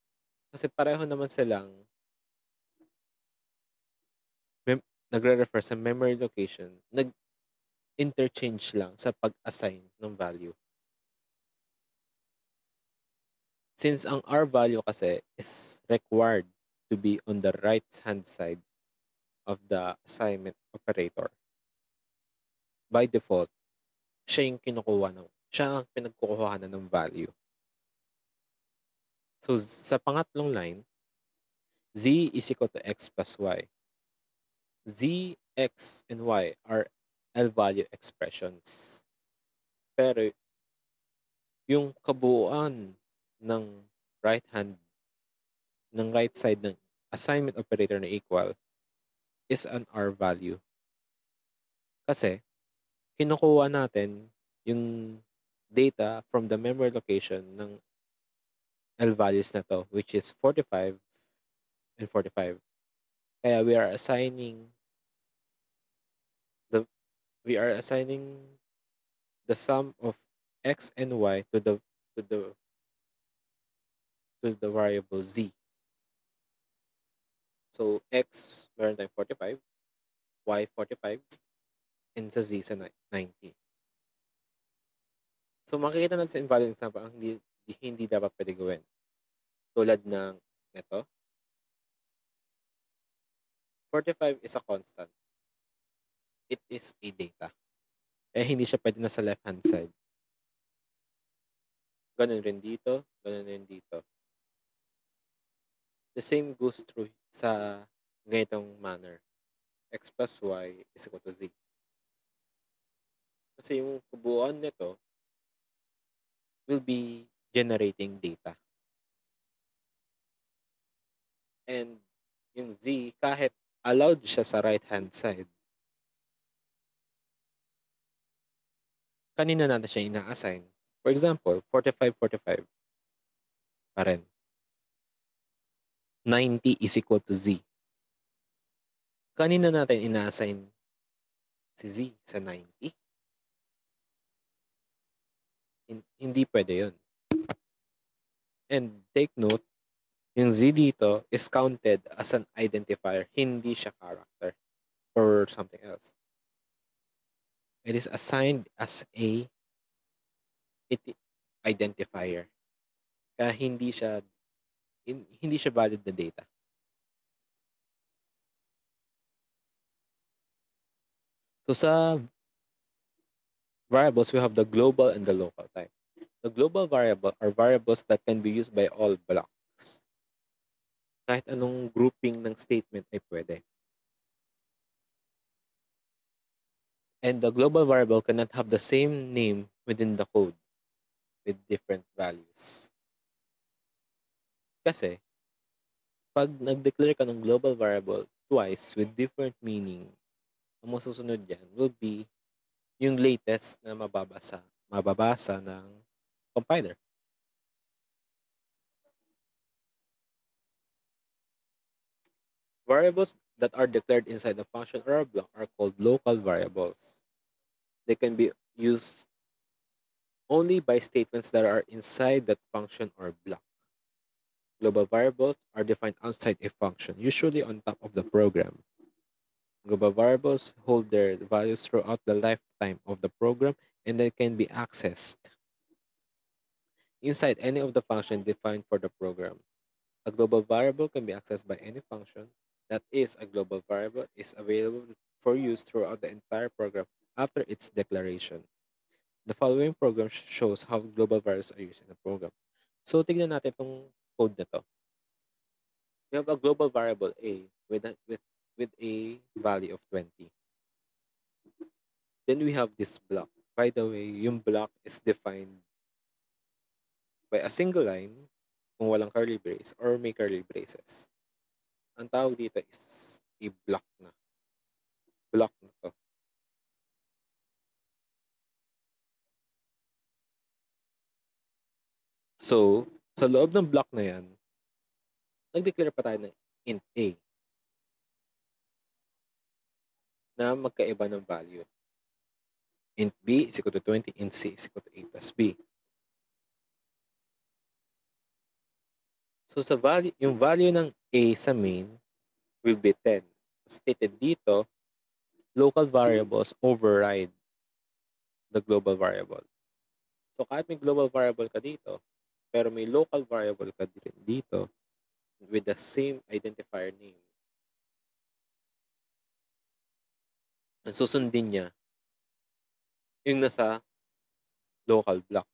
Kasi pareho naman silang nagre-refer sa memory location. Nag-interchange lang sa pag-assign ng value. Since ang R value kasi is required to be on the right hand side of the assignment operator. By default, siya ang pinagkukuhanan ng value. So, sa pangatlong line, z is equal to x plus y. Z, x, and y are L-value expressions. Pero, yung kabuuan ng right hand, ng right side ng assignment operator na equal is an R value. Kasi, kinukuha natin yung data from the memory location ng L values na to, which is 45 and 45. Kaya the we are assigning the sum of x and y to the to the variable z. So x meron tayong 45, y 45, and sa Z sa 90. So makikita natin sa invalid example ang hindi dapat pwede gawin. Tulad ng ito, 45 is a constant. It is a data. Hindi siya pwede na sa left hand side. Ganun rin dito, ganun rin dito. The same goes through sa ganitong manner. X plus Y is equal to Z. Kasi yung kabuuan nito will be generating data. And yung Z, kahit allowed siya sa right-hand side, kanina natin siya ina-assign. For example, 45, 45 pa rin. 90 is equal to Z. Kanina natin ina-assign si Z sa 90. Hindi pwede yun. And take note, yung Z dito is counted as an identifier. Hindi siya character or something else. It is assigned as a identifier. Kaya hindi siya valid na data. So sa variables, we have the global and the local type. The global variable are variables that can be used by all blocks. Kahit anong grouping ng statement ay pwede. And the global variable cannot have the same name within the code with different values. Kasi, pag nag-declare ka ng global variable twice with different meaning, ang masusunod yan will be yung latest na mababasa ng compiler. Variables that are declared inside a function or a block are called local variables. They can be used only by statements that are inside that function or block. Global variables are defined outside a function, usually on top of the program. Global variables hold their values throughout the lifetime of the program and they can be accessed inside any of the functions defined for the program. A global variable can be accessed by any function that is a global variable is available for use throughout the entire program after its declaration. The following program shows how global variables are used in a program. So, tignan natin itong code na to. We have a global variable A with a value of 20. Then we have this block. By the way, yung block is defined by a single line kung walang curly brace or may curly braces. Ang tawag dito is a block na. Block na to. So, sa loob ng block na yan, nag-declare pa tayo ng int A na magkaiba ng value. Int B is equal to 20, int C is equal to A plus B. So, yung value ng A sa main will be 10. Stated dito, local variables override the global variable. So, kahit may global variable ka dito, pero may local variable ka din dito with the same identifier name, ang susundin niya yung nasa local block.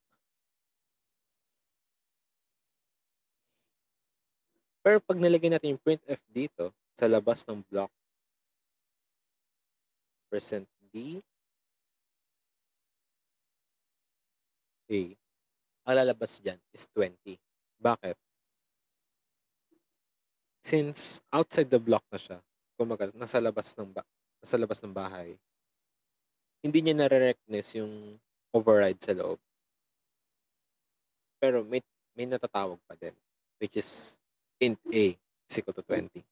Pero pag nilagay natin yung printf dito sa labas ng block, %d A, ang lalabas dyan is 20. Bakit? Since outside the block na siya, kumaga, nasa labas ng bahay, hindi niya nare-recognize yung override sa loob. Pero may natatawag pa din, which is int A is equal to 20.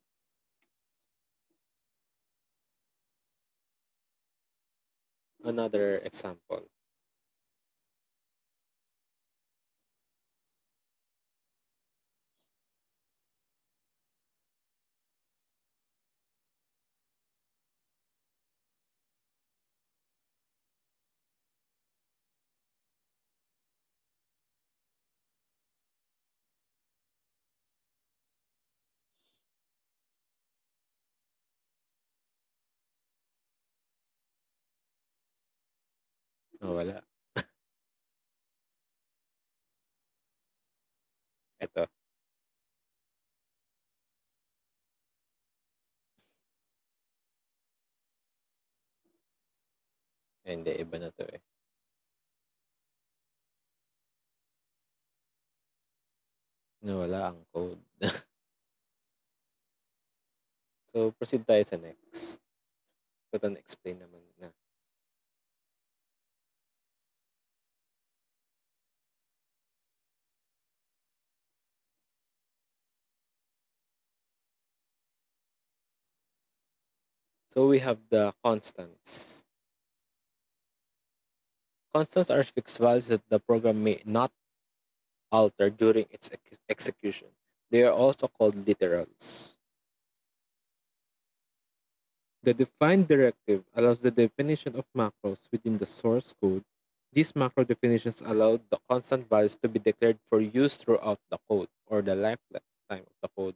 Another example. Oh, wala. Ito. Hindi, iba na to eh. Nawala ang code. So, proceed tayo sa next. Ito na explain naman na. So, we have the constants. Constants are fixed values that the program may not alter during its execution. They are also called literals. The define directive allows the definition of macros within the source code. These macro definitions allow the constant values to be declared for use throughout the code or the lifetime of the code.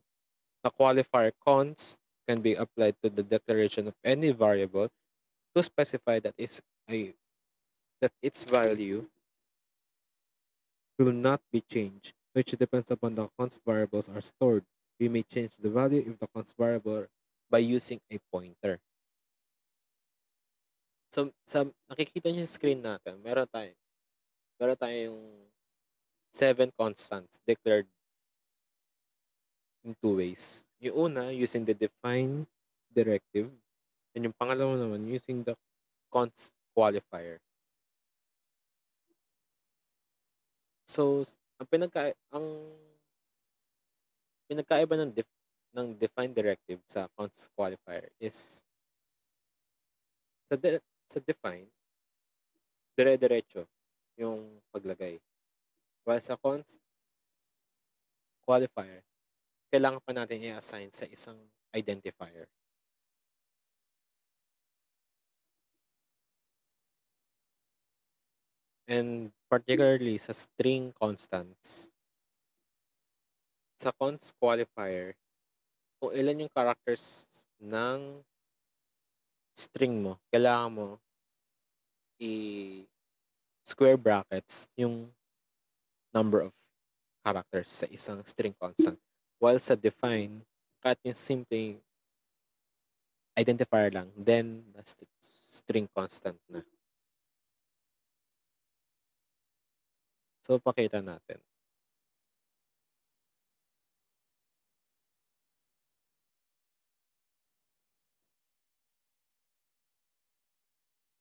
The qualifier const can be applied to the declaration of any variable to specify that its value will not be changed, which depends upon the const variables are stored. We may change the value if the const variable by using a pointer. So, sa nakikita niyo sa screen natin, meron tayong 7 constants declared in 2 ways. Yung una, using the define directive. And yung pangalawa naman, using the const qualifier. So, ang pinagkaiba ng define directive sa const qualifier is sa define, dire-diretso yung paglagay. While sa const qualifier, kailangan pa natin i-assign sa isang identifier. And particularly sa string constants, sa const qualifier, kung ilan yung characters ng string mo, kailangan mo i-square brackets yung number of characters sa isang string constant. While sa define, kahit yung simple identifier lang, then the string constant na. So, pakita natin.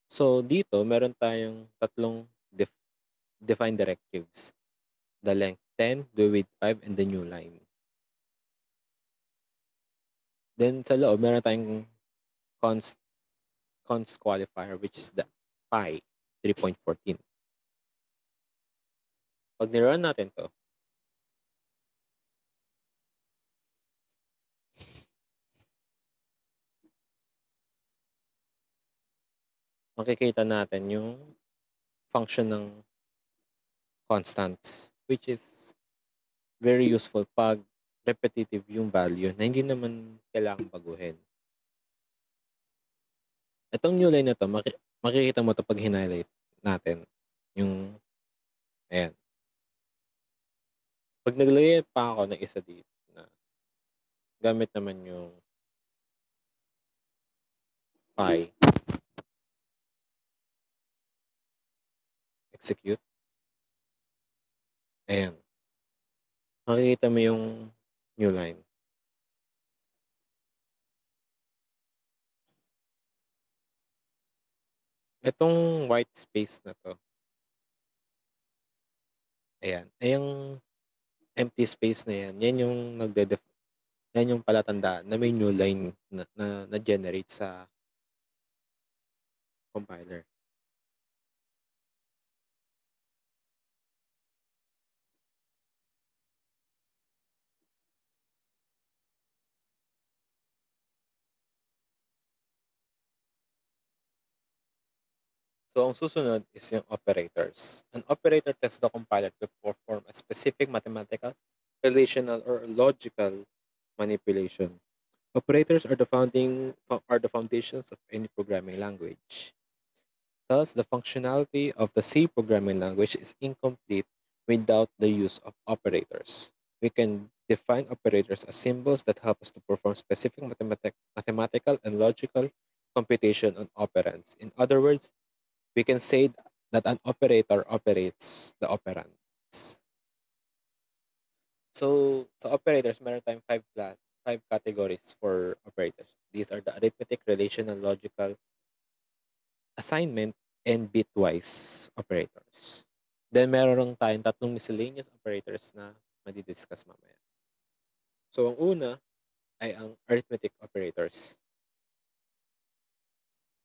So, dito, meron tayong tatlong define directives. The length 10, the width 5, and the new line. Then, sa loob, meron tayong const, const qualifier, which is the pi, 3.14. Pag nirun natin to, makikita natin yung function ng constants, which is very useful pag repetitive yung value na hindi naman kailangang baguhin. Itong new line na to, makikita mo to pag highlight natin. Yung, ayan. Pag naglagay pa ako ng isa dito na gamit naman yung pi, execute, ayan. Makikita mo yung new line. Itong white space na to, ayan, ay yung empty space na yan, yan yung palatandaan na may new line na generate sa compiler. So, ang susunod is yung operators. An operator tells the compiler to perform a specific mathematical, relational, or logical manipulation. Operators are the foundations of any programming language. Thus, the functionality of the C programming language is incomplete without the use of operators. We can define operators as symbols that help us to perform specific mathematical and logical computation on operands. In other words, we can say that an operator operates the operands. So, sa operators, meron tayong five categories for operators. These are the arithmetic, relational, logical, assignment, and bitwise operators. Then meron tayong tatlong miscellaneous operators na madidiscuss mamaya. So, ang una ay ang arithmetic operators.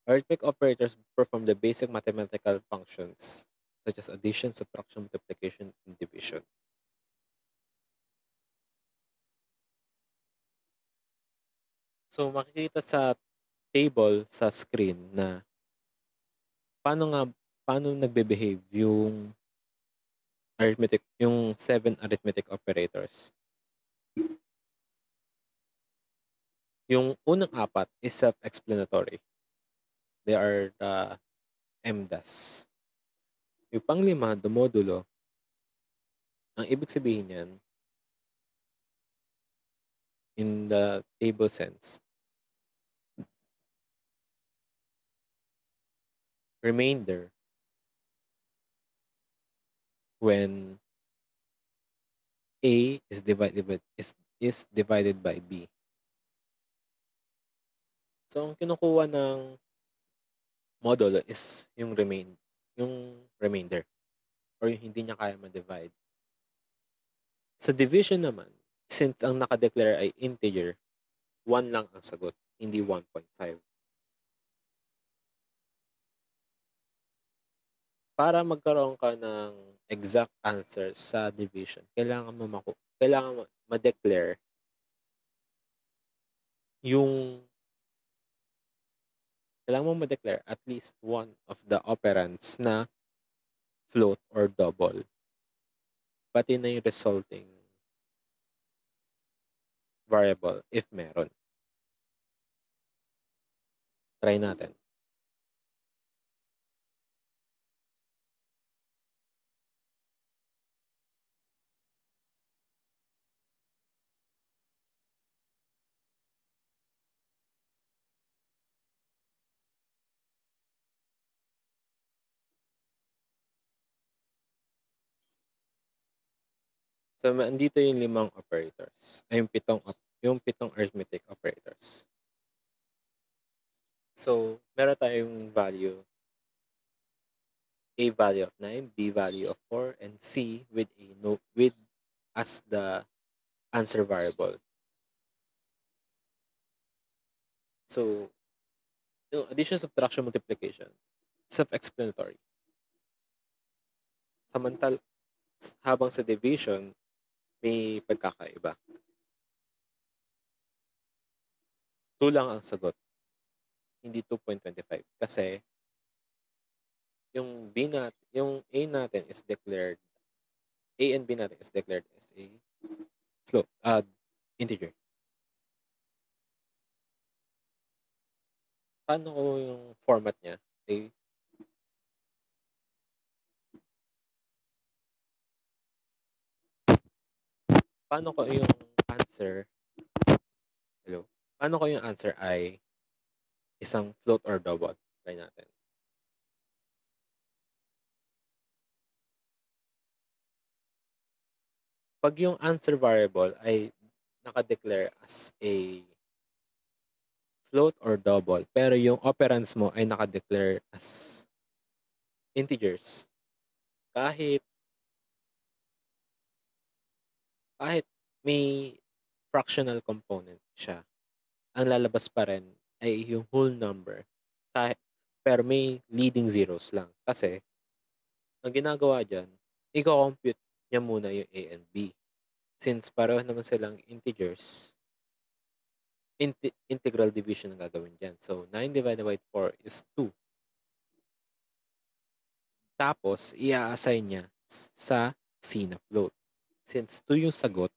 Arithmetic operators perform the basic mathematical functions such as addition, subtraction, multiplication, and division. So, makikita sa table sa screen na paano nga paano nagbe-behave yung 7 arithmetic operators. Yung unang apat is self-explanatory. They are the MDAS. Yung panglima, the modulo, ang ibig sabihin niyan, in the table sense, remainder when A is divided by B. So, ang kinukuha ng modulo is yung remainder or yung hindi niya kaya ma-divide. Sa division naman, since ang nakadeclare ay integer, 1 lang ang sagot, hindi 1.5. Para magkaroon ka ng exact answer sa division, kailangan mo ma-declare yung at least one of the operands na float or double. Pati na yung resulting variable if meron. Try natin. So, andito yung 5 operators. Ay, yung pitong arithmetic operators. So, meron tayong A value of 9, B value of 4, and C with as the answer variable. So, yung addition, subtraction, multiplication, self-explanatory. Habang sa division, may pagkakaiba. 2 lang ang sagot, hindi 2.25. Kasi, yung A natin is declared, A and B natin is declared as a float, integer. Paano ko yung format niya? Paano ko yung answer, paano ko yung answer ay isang float or double? Try natin. Pag yung answer variable ay naka-declare as a float or double, pero yung operands mo ay naka-declare as integers, kahit may fractional component siya, ang lalabas pa rin ay yung whole number, pero may leading zeros lang. Kasi, ang ginagawa dyan, i-compute niya muna yung A and B. Since pareho naman silang integers, integral division ang gagawin dyan. So, 9 divided by 4 is 2. Tapos, i-assign niya sa C na float. Since 2 yung sagot,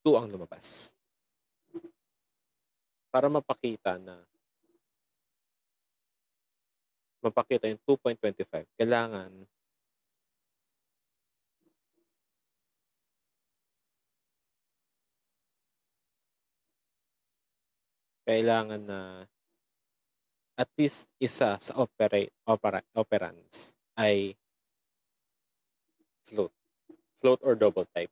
2 ang lumabas. Para mapakita na mapakita yung 2.25, kailangan na at least isa sa operands ay float. Float or double type.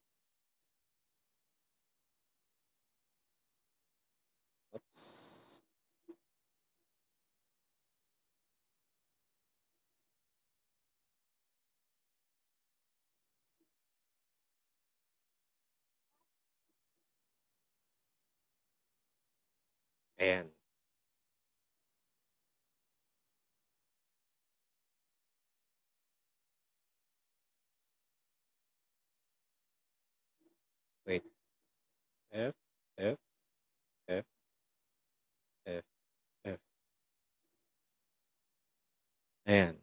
Oops. Ayan. Wait. F, F, F, F, F. Ayan.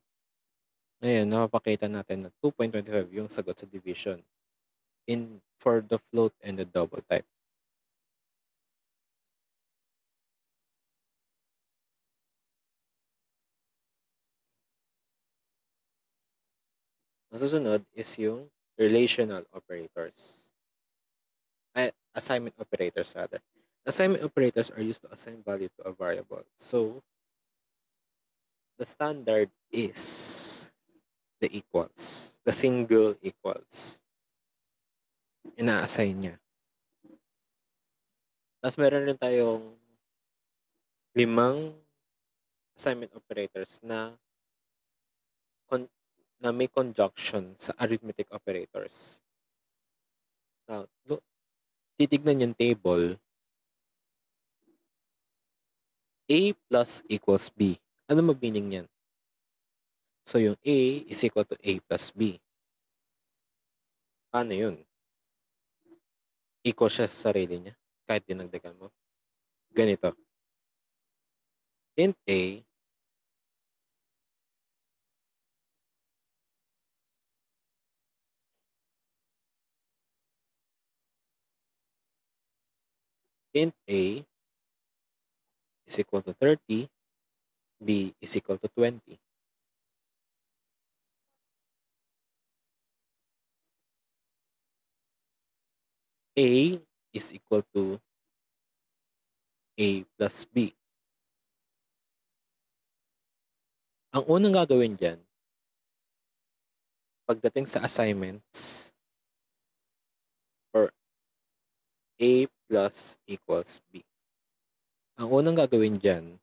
Ngayon, napapakita natin na 2.25 yung sagot sa division for the float and the double type. Ang susunod is yung relational operators. Assignment operators rather. Assignment operators are used to assign value to a variable. So, the standard is the equals. The single equals. Ina-assign niya. Tapos meron rin tayong 5 assignment operators na may conjunction sa arithmetic operators. Now, titignan yung table. A plus equals B. Ano mag-meaning yan? So, yung A is equal to A plus B. Paano yun? Equal siya sa sarili niya kahit dinagdagan mo. Ganito. Int A int A is equal to 30, B is equal to 20. A is equal to A plus B. Ang unang gagawin dyan, pagdating sa assignments, or A plus equals B. Ang unang gagawin dyan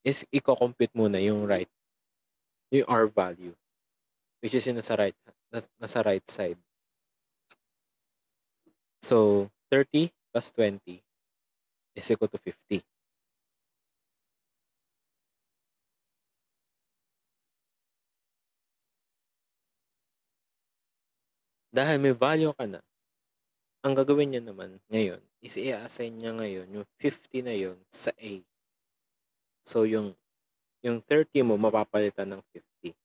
is i-compute muna yung R value, which is yung nasa right side. So, 30 plus 20 is equal to 50. Dahil may value ka na, ang gagawin niya naman ngayon is i-assign niya ngayon yung 50 na yun sa A. So, yung 30 mo mapapalitan ng 50.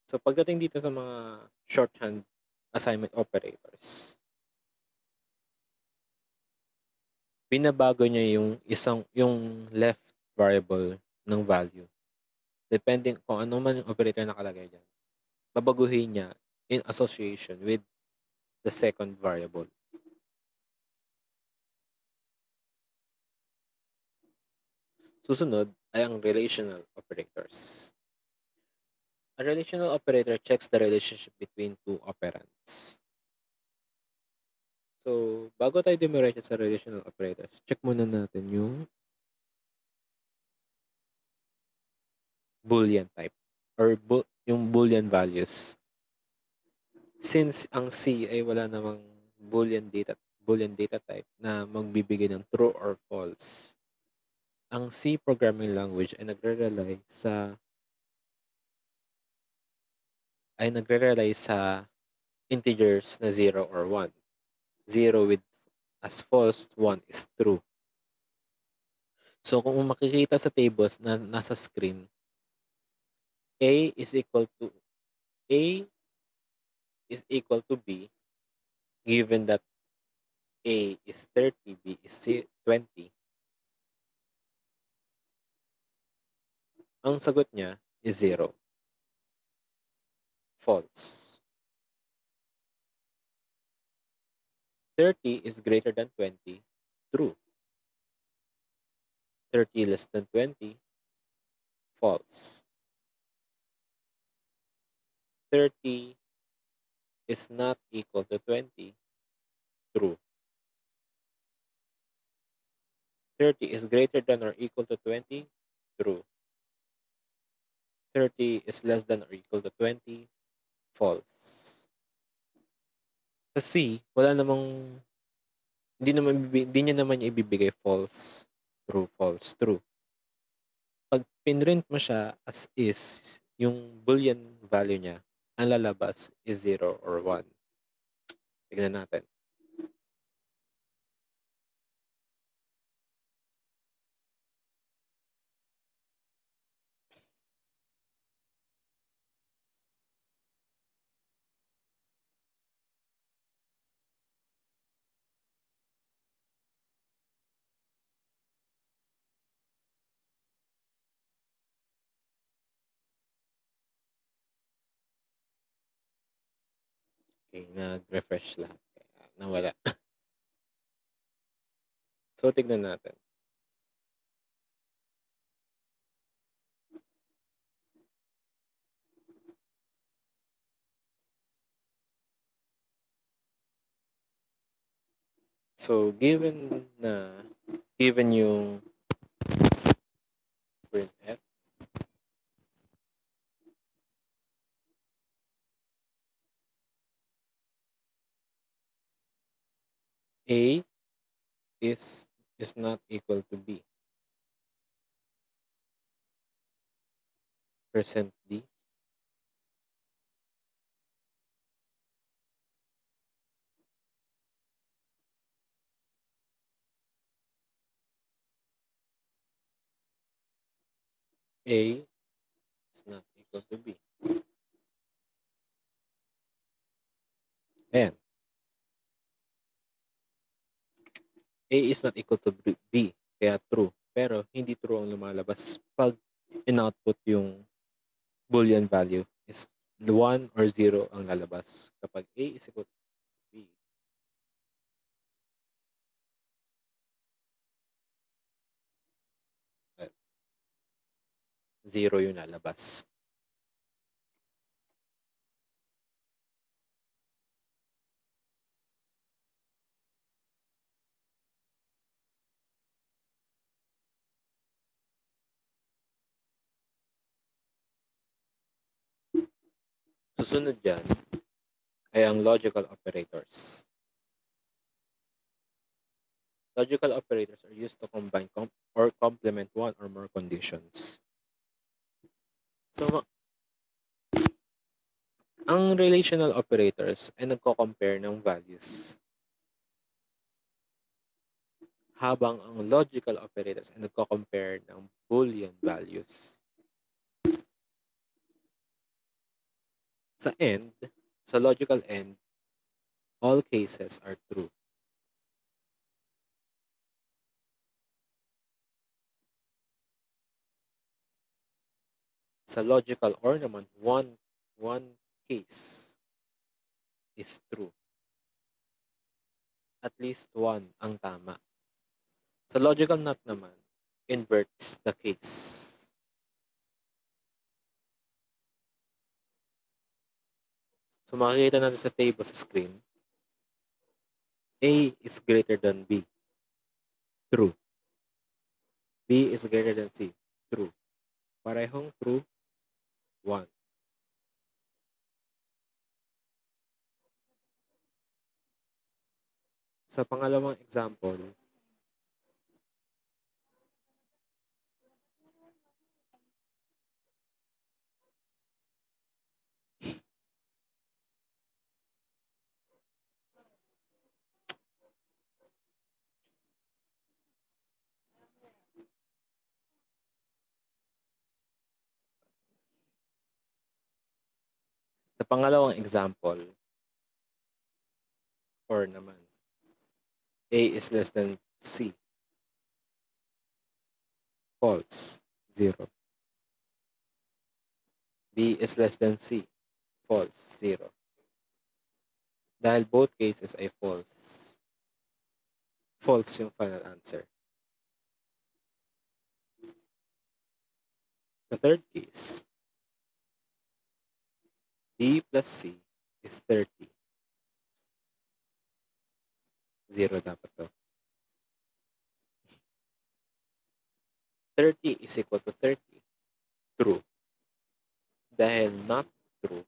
So, pagdating dito sa mga shorthand assignment operators, binabago niya yung left variable ng value. Depending kung ano man yung operator nakalagay dyan, babaguhin niya in association with the second variable. Susunod ay ang relational operators. A relational operator checks the relationship between two operands. So, bago tayo dumiretso sa relational operators, check muna natin yung Boolean type or yung Boolean values. Since ang C ay wala namang Boolean data type na magbibigay ng true or false, ang C programming language ay nagre-rely sa integers na 0 or 1. 0 with as false, 1 is true. So, kung makikita sa tables na nasa screen, A is equal to B, given that A is 30, B is 20. Ang sagot niya is 0. False. 30 is greater than 20. True. 30 less than 20. False. 30 is not equal to 20. True. 30 is greater than or equal to 20. True. 30 is less than or equal to 20. False. Sa C, wala namang, hindi niya naman ibibigay false, true, false, true. Pag pinrint mo siya as is, yung boolean value niya, ang lalabas is 0 or 1. Tignan natin. Okay, nag-refresh lahat. Nawala. So, tignan natin. So, given yung printf, A is not equal to B. %D. A is not equal to B. Ayan. A is not equal to B. Kaya true. Pero hindi true ang lumalabas pag in-output yung boolean value is 1 or 0 ang lalabas. Kapag A is equal to B, 0 yung lalabas. Susunod dyan ay ang logical operators. Logical operators are used to combine or complement one or more conditions. So, ang relational operators ay nagko-compare ng values. Habang ang logical operators ay nagko-compare ng Boolean values. Sa end, sa logical end, all cases are true. Sa logical OR naman, one case is true. At least one ang tama. Sa logical NOT naman, inverts the case. So makikita natin sa table sa screen, A is greater than B. True. B is greater than C. True. Parehong true. 1. Sa pangalawang example, or naman, A is less than C. False. 0. B is less than C. False, 0. Dahil both cases ay false. False yung final answer. The third case, B plus C is 30. 0 dapat to. 30 is equal to 30. True. Dahil not true,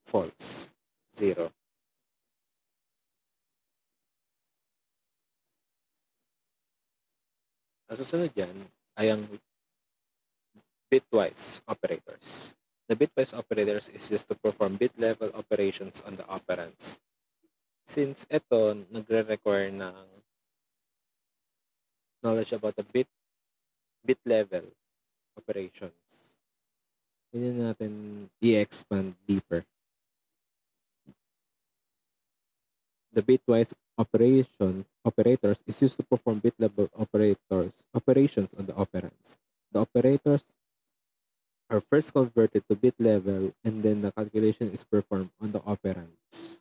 false. 0. Ang susunod yan ay ang bitwise operators. The bitwise operators is used to perform bit-level operations on the operands. Since ito nagre-require ng knowledge about the bit level operations, hindi natin i-expand deeper. The bitwise operators is used to perform bit-level operations on the operands. The operators are first converted to bit level and then the calculation is performed on the operands.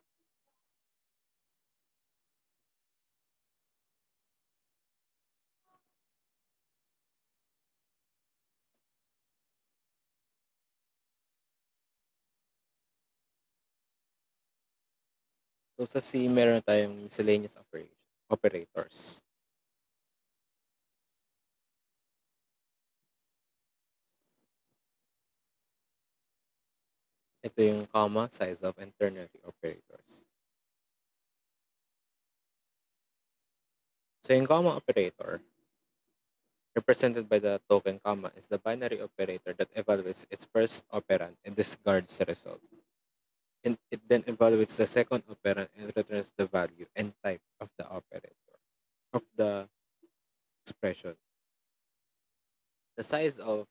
So sa C, meron tayong miscellaneous operators. Ito yung comma, size of, and ternary operators. So yung comma operator, represented by the token comma, is the binary operator that evaluates its first operand and discards the result. And it then evaluates the second operand and returns the value and type of the operator, of the expression. The size of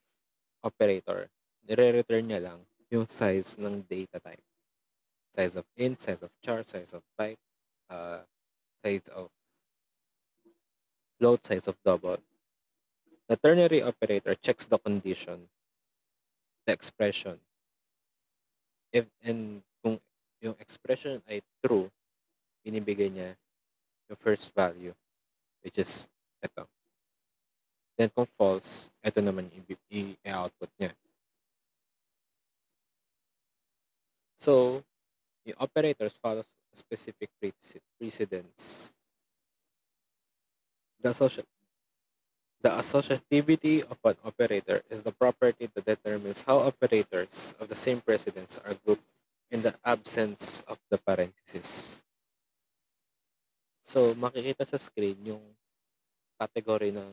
operator, nire-return niya lang yung size ng data type. Size of int, size of char, size of byte, size of float, size of double. The ternary operator checks the condition, the expression. And kung yung expression ay true, binibigay niya yung first value, which is ito. Then kung false, ito naman i-output niya. So, yung operators follow specific precedence. The associativity of an operator is the property that determines how operators of the same precedence are grouped in the absence of the parenthesis. So, makikita sa screen yung category ng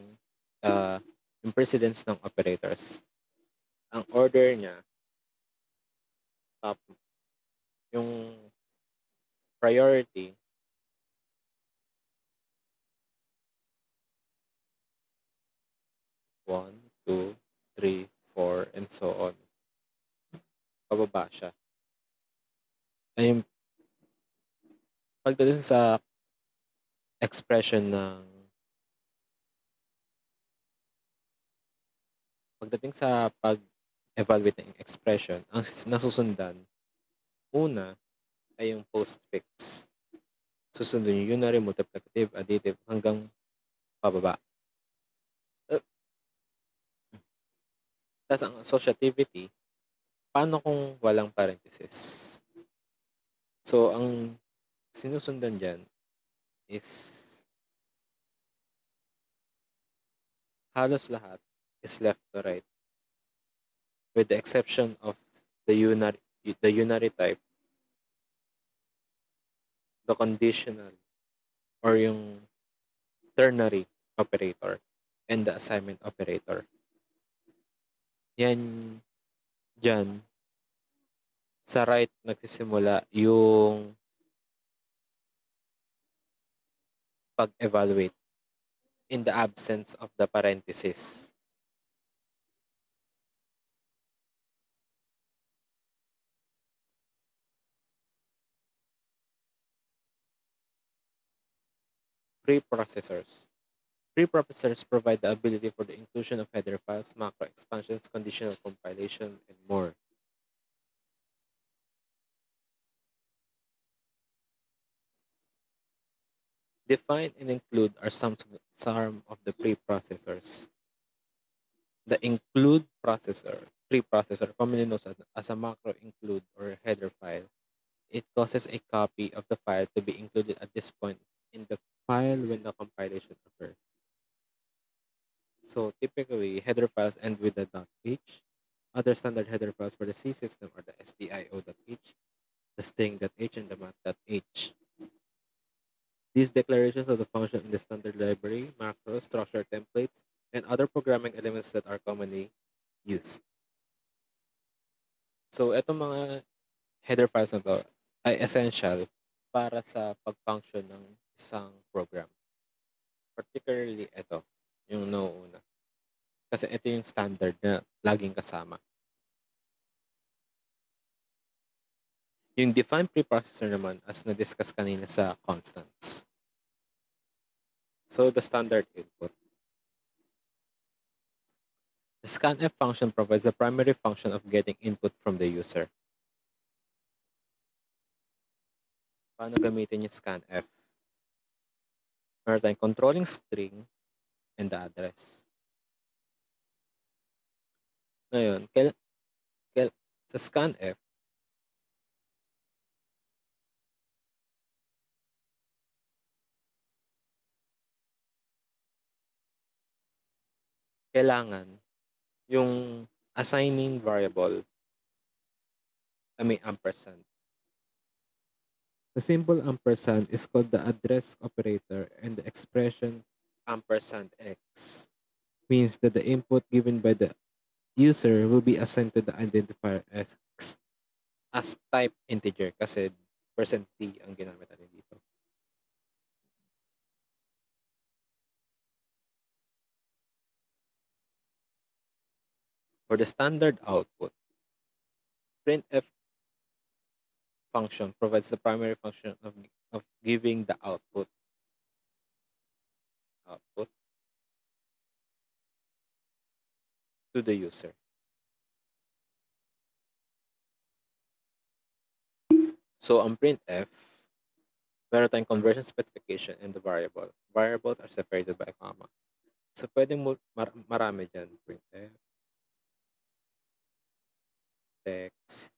yung precedence ng operators. Ang order niya, top, yung priority, one, two, three, four, and so on. Pababa siya. Ay, pagdating sa expression ng pagdating sa pag-evaluate ng expression, ang nasusundan, una ay yung postfix. Susunod yung unary, multiplicative, additive, hanggang pababa. Tapos ang associativity, paano kung walang parenthesis? So, ang sinusundan dyan is halos lahat is left to right with the exception of the unary type, the conditional, or yung ternary operator, and the assignment operator. Yan, dyan, sa right nagsisimula yung pag-evaluate in the absence of the parenthesis. Preprocessors. Preprocessors provide the ability for the inclusion of header files, macro expansions, conditional compilation, and more. Define and include are some of the preprocessors. The include processor, preprocessor, commonly known as a macro include or header file. It causes a copy of the file to be included at this point in the file when the compilation occurs. So typically, header files end with the .h. Other standard header files for the C system are the stio.h, the string.h, and the math.h. These declarations of the function in the standard library, macros, structure templates, and other programming elements that are commonly used. So, itong mga header files na to ay essential para sa pag-function ng isang program. Particularly ito, yung nauuna. Kasi ito yung standard na laging kasama. Yung define preprocessor naman as na-discuss kanina sa constants. So, the standard input. The scanf function provides the primary function of getting input from the user. Paano gamitin yung scanf? Meron tayong controlling string and the address. Ngayon, sa scanf, kailangan yung assigning variable na may ampersand. The symbol ampersand is called the address operator, and the expression ampersand x means that the input given by the user will be assigned to the identifier x as type integer kasi %t ang ginamit natin dito. For the standard output, printf function provides the primary function of giving the output to the user. So, ang printf, meron tayong conversion specification and the variable. Variables are separated by a comma. So, pwedeng marami dyan. Printf, text,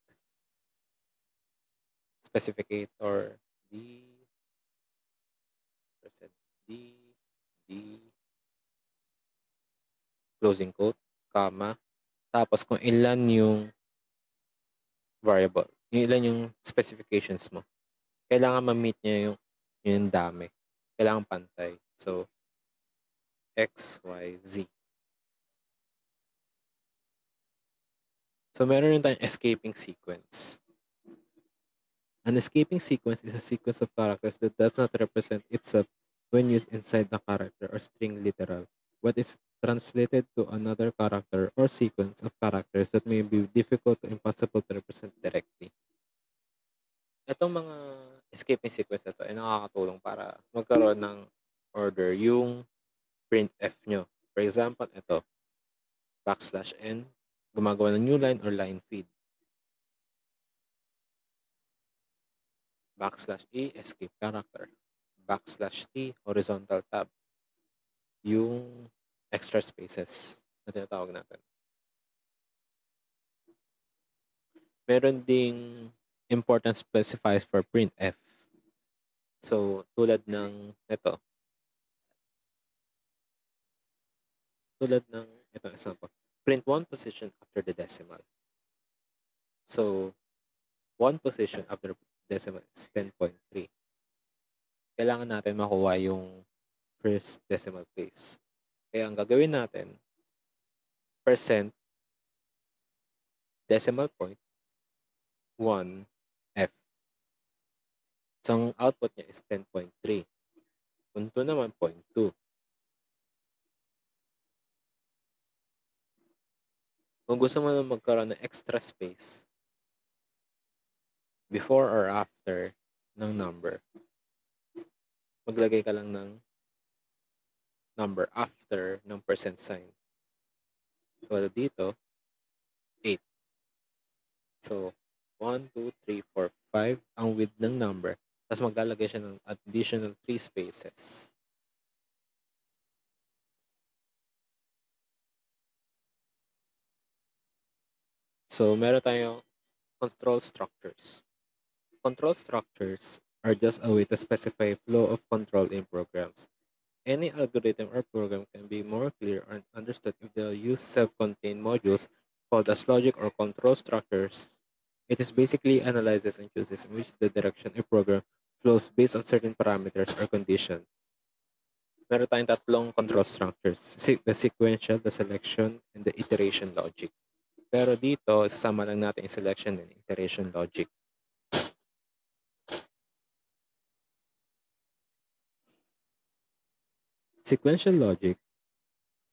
specificator, d, %d, d, closing quote, comma. Tapos, kung ilan yung variable, yung ilan yung specifications mo, kailangan ma-meet niya yung dami. Kailangan pantay. So, X, Y, Z. So, meron rin tayong escaping sequence. An escaping sequence is a sequence of characters that does not represent itself when used inside the character or string literal, but is translated to another character or sequence of characters that may be difficult or impossible to represent directly. Itong mga escaping sequence na to ay nakakatulong para magkaroon ng order yung printf nyo. For example, ito, \n, gumagawa ng new line or line feed. \e, escape character. \t, horizontal tab. Yung extra spaces na tinatawag natin. Meron ding important specifiers for printf. So, tulad ng ito. Tulad ng itong example. Print one position after the decimal. So, one position after decimal is 10.3. Kailangan natin makuha yung first decimal place. Kaya ang gagawin natin, percent decimal point 1F. So, ang output niya is 10.3. Kung 2 naman, 0.2. Kung gusto mo na magkaroon ng extra space before or after ng number, maglagay ka lang ng number after ng percent sign. So, dito, 8. So, 1, 2, 3, 4, 5 ang width ng number. Tapos maglalagay siya ng additional 3 spaces. So, meron tayong control structures. Control structures are just a way to specify flow of control in programs. Any algorithm or program can be more clear and understood if they use self-contained modules called as logic or control structures. It is basically analyzes and chooses in which the direction a program flows based on certain parameters or conditions. Meron tayong tatlong control structures. The sequential, the selection, and the iteration logic. Pero dito, isasama lang natin yung selection and iteration logic. Sequential logic,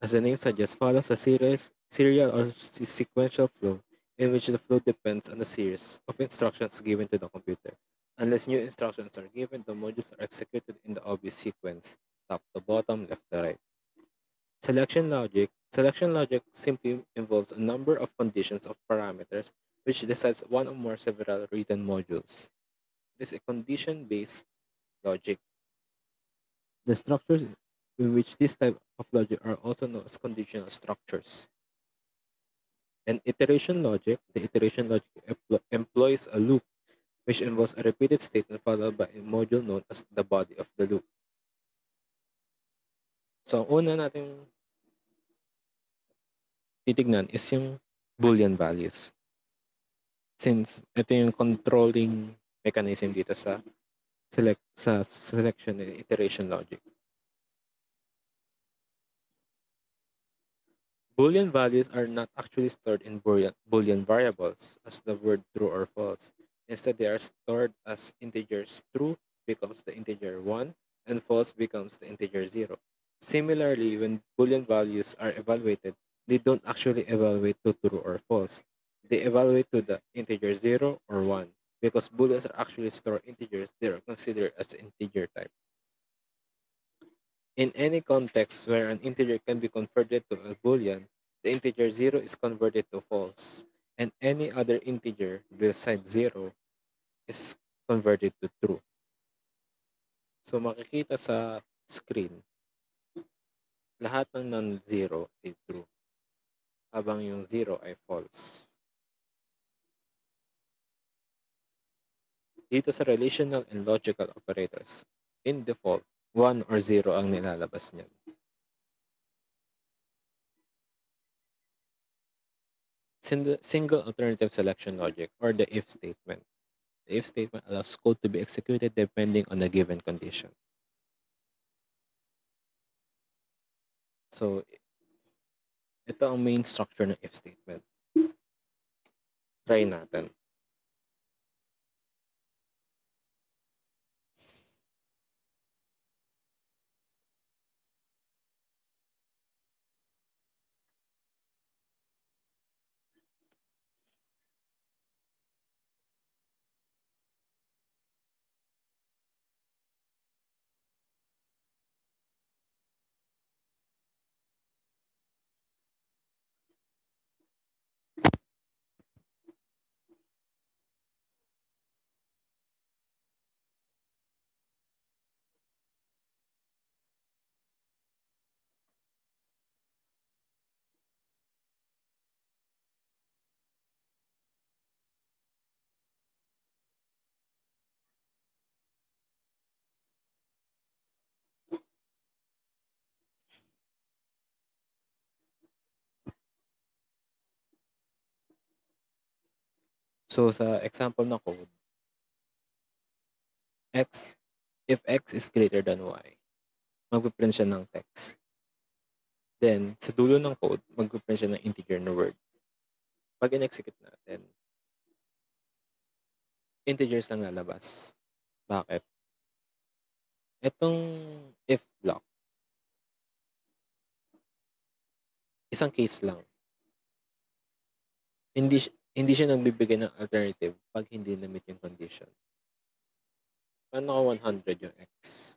as the name suggests, follows a serial or sequential flow in which the flow depends on a series of instructions given to the computer. Unless new instructions are given, the modules are executed in the obvious sequence, top to bottom, left to right. Selection logic simply involves a number of conditions of parameters which decides one or more several written modules. It is a condition-based logic. The structures in which this type of logic are also known as conditional structures. And the iteration logic employs a loop which involves a repeated statement followed by a module known as the body of the loop. So, ang una natin titignan is yung Boolean values. Since ito yung controlling mechanism dito sa selection and iteration logic. Boolean values are not actually stored in Boolean variables as the word true or false. Instead, they are stored as integers. True becomes the integer 1 and false becomes the integer 0. Similarly, when Boolean values are evaluated, they don't actually evaluate to true or false. They evaluate to the integer 0 or 1. Because Booleans are actually stored integers, they are considered as integer type. In any context where an integer can be converted to a boolean, the integer 0 is converted to false, and any other integer besides 0 is converted to true. So makikita sa screen, lahat ng non-zero ay true, habang yung 0 ay false. Dito sa relational and logical operators, in default, 1 or 0 ang nilalabas niyan. Single alternative selection logic or the if statement. The if statement allows code to be executed depending on a given condition. So, ito ang main structure ng if statement. Try natin. So, sa example na code, x, if x is greater than y, magpiprint siya ng text. Then, sa dulo ng code, magpiprint siya ng integer na word. Pag in-execute natin, integers lang lalabas. Bakit? Itong if block, isang case lang. Hindi siya nagbibigay ng alternative pag hindi na-meet yung condition. Paano ka 100 yung x?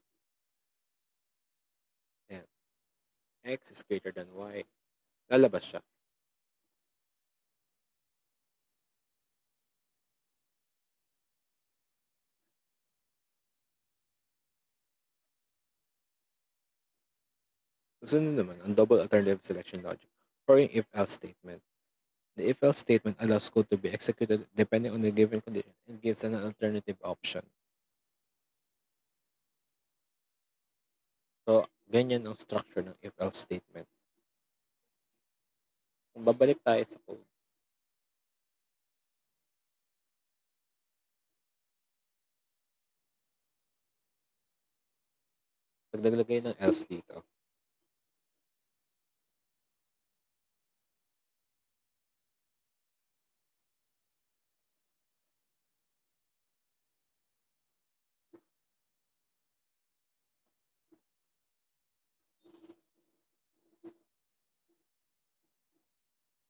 Ayan. X is greater than y. Lalabas siya. Susunod naman ang double alternative selection logic or yung if-else statement. The if-else statement allows code to be executed depending on the given condition and gives an alternative option. So, ganyan ang structure ng if-else statement. Kung babalik tayo sa code, pagdaglagay ng else dito,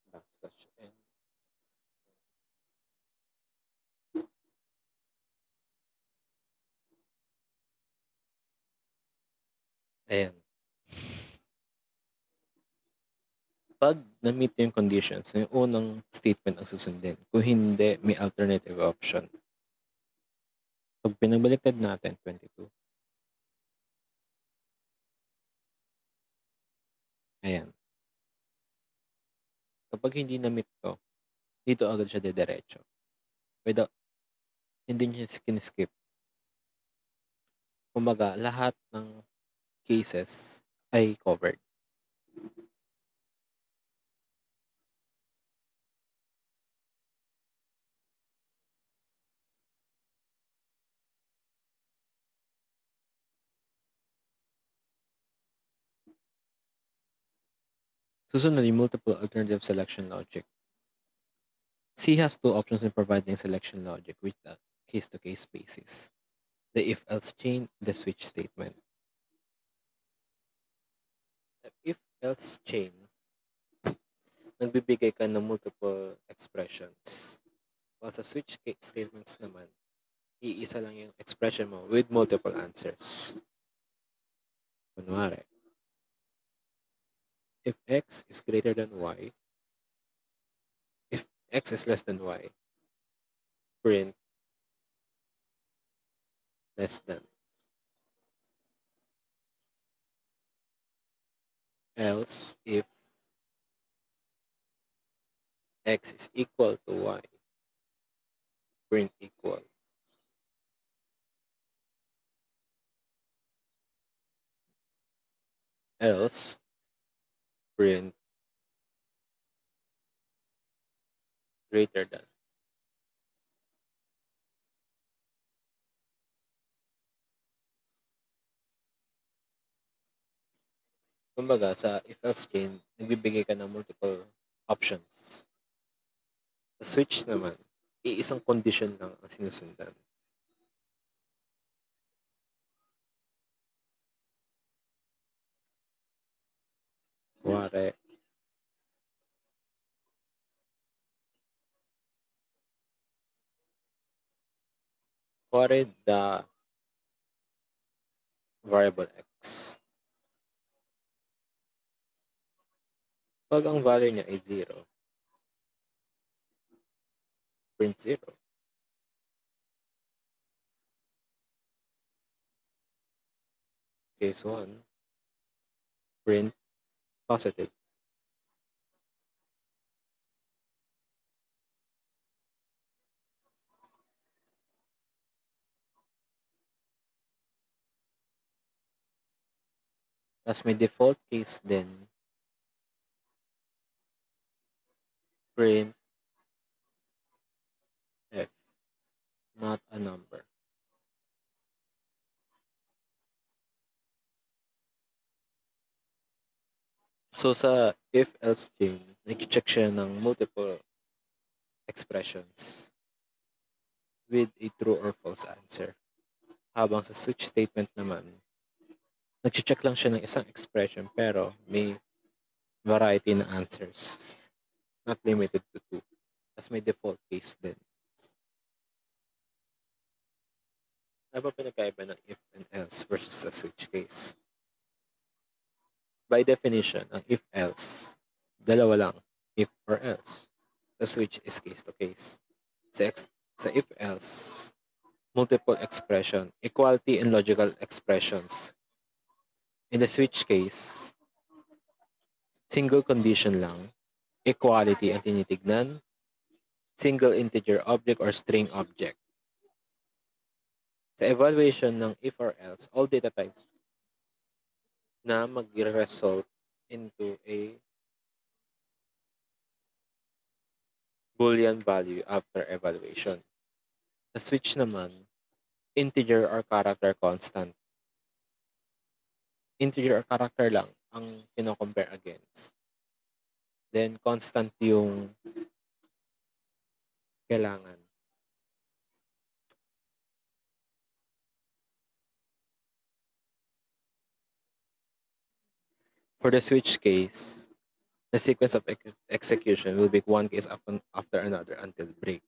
backslash n. Ayan. Pag na-meet yung conditions, yung unang statement ang susundin. Kung hindi, may alternative option. Pag pinagbaliktad natin, 22. Ayan. Kapag hindi na-meet to, dito agad siya didiretso. Without, hindi niya skin-skip. Kumbaga, lahat ng cases ay covered. Susunod yung multiple alternative selection logic. C has two options in providing selection logic with the case-to-case basis. The if-else chain, the switch statement. The if-else chain, nagbibigay ka ng multiple expressions. While sa switch statements naman, iisa lang yung expression mo with multiple answers. Kunwari, if x is greater than y, if x is less than y, print less than. Else, if x is equal to y, print equal. Else, print greater than. Kumbaga, sa if-else chain, nagbibigay ka ng multiple options. Sa switch naman, iisang condition lang ang sinusundan. Kuwari, the variable x. Pag ang value niya ay 0, print 0. Case 1, print positive. Tapos may default case din, print f, not a number. So sa if-else chain, nag-check siya ng multiple expressions with a true or false answer. Habang sa switch statement naman, nag-check lang siya ng isang expression pero may variety na answers. Not limited to 2. Tapos may default case din. Ano ba pinagkaiba ng if and else versus sa switch case? By definition, ang if-else, dalawa lang, if or else. The switch is case-to-case. Sa if-else, multiple expression, equality and logical expressions. In the switch case, Single condition lang. Equality ang tinitignan. Single integer object or string object. Sa evaluation ng if or else, all data types na mag-result into a Boolean value after evaluation. Sa switch naman, integer or character constant. Integer or character lang ang kino-compare against. Then, constant yung kailangan. For the switch case, the sequence of execution will be one case after another until break.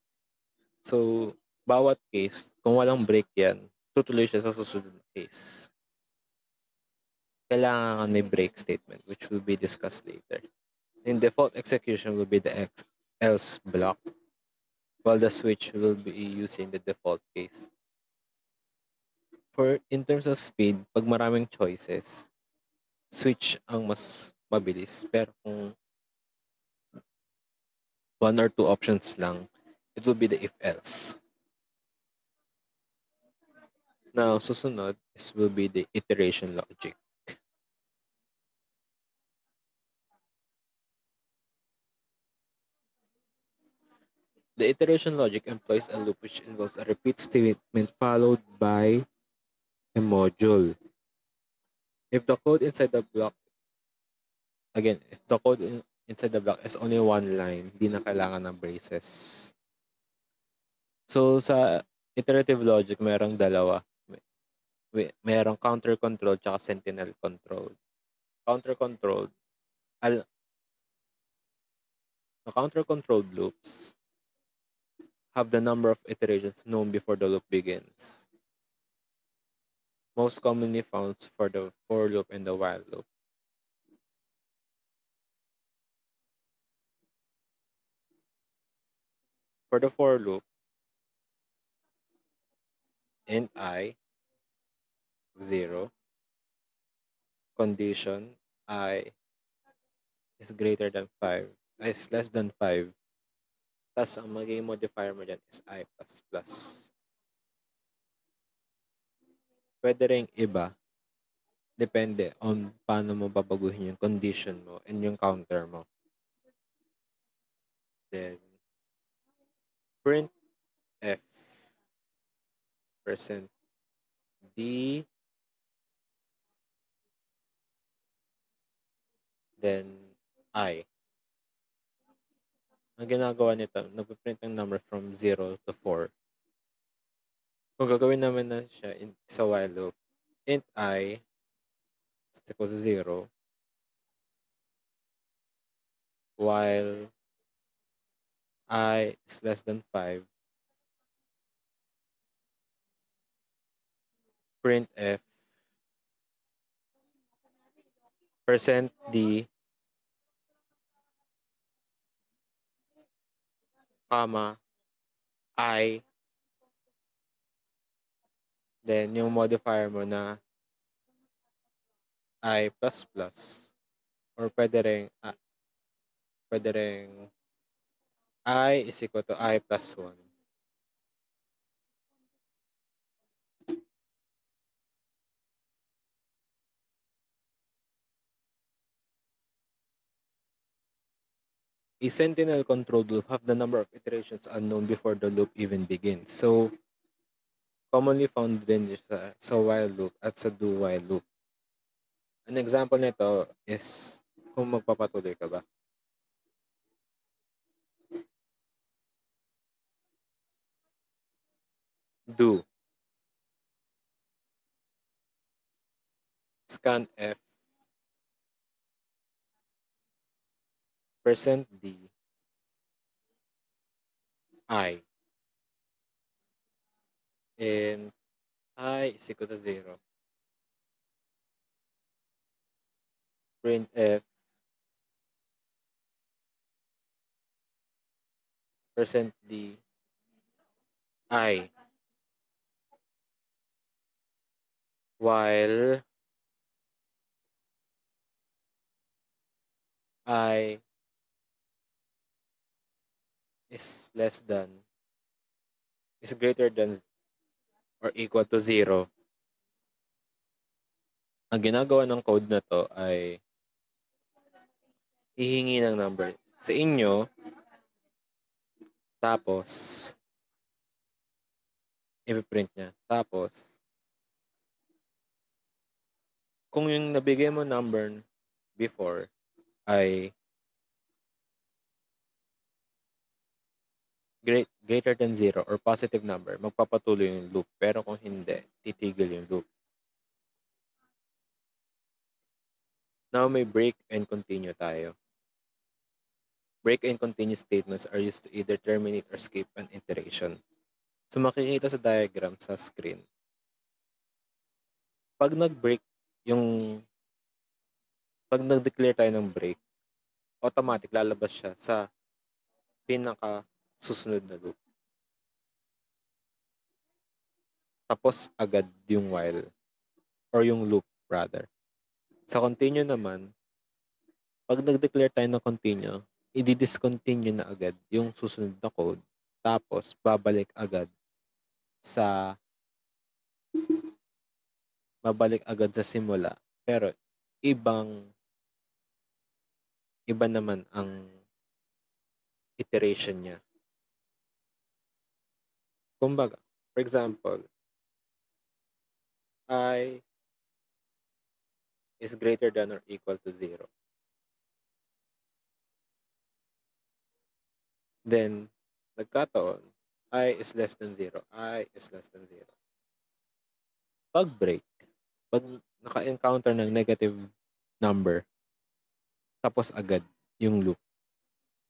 So, bawat case, kung walang break yan, tutuloy siya sa susunod na case. Kailangan may break statement, which will be discussed later. In default execution will be the else block, while the switch will be using the default case. In terms of speed, pag maraming choices, switch ang mas mabilis. Pero kung one or two options lang, it will be the if-else. Now, susunod will be the iteration logic. The iteration logic employs a loop which involves a repeat statement followed by a module. If the code inside the block, inside the block is only one line, di na kailangan ng braces. So, sa iterative logic, merong dalawa. Merong counter control tsaka sentinel control. Counter control, the counter controlled loops have the number of iterations known before the loop begins. Most commonly found for the for loop and the while loop. For the for loop, int I 0, condition I is greater than 5, is less than 5, tas ang magiging modifier mo dyan is I++. Pwede rin iba, depende on paano mo babaguhin yung condition mo and yung counter mo. Then, print f %d, then I. Ang ginagawa nito, nagpiprint ng number from 0 to 4. Kung gagawin naman na siya sa while loop, int I is equals to 0, while I is less than 5, printf %d, comma, I, then yung modifier mo na I++, or pwede ring I is equal to I plus 1. A sentinel controlled loop have the number of iterations unknown before the loop even begins. So, commonly found din sa while loop at sa do while loop. An example nito is kung magpapatuloy ka ba. Do. Scanf %d I. And I is equal to 0. Printf %d I. While I is less than is greater than or equal to 0, ang ginagawa ng code na to ay hihingi ng number sa inyo, tapos i-print niya. Tapos, kung yung nabigay mo number before ay greater than 0 or positive number, magpapatuloy yung loop. Pero kung hindi, titigil yung loop. Now, may break and continue tayo. Break and continue statements are used to either terminate or skip an iteration. So, makikita sa diagram sa screen, pag nag-break yung, pag nag-declare tayo ng break, automatic lalabas siya sa pinaka susunod na loop. Tapos agad yung while or yung loop rather. Sa continue naman, pag nag-declare tayo ng continue, i-discontinue na agad yung susunod na code. Tapos babalik agad sa simula. Pero iba naman ang iteration niya. Kumbaga, for example, I is greater than or equal to 0. Then, nagkataon, I is less than 0. I is less than 0. Pag break, pag naka-encounter ng negative number, tapos agad yung loop.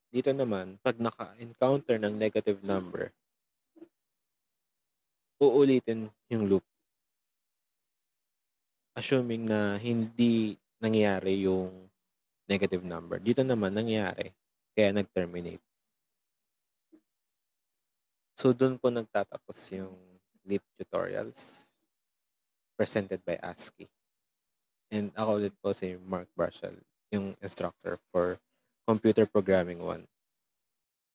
Dito naman, pag naka-encounter ng negative number, uulitin yung loop. Assuming na hindi nangyari yung negative number. Dito naman nangyari, kaya nag-terminate. So, dun po nagtatapos yung leap tutorials presented by ASCII. And ako ulit po si Mark Barshal, yung instructor for Computer Programming 1.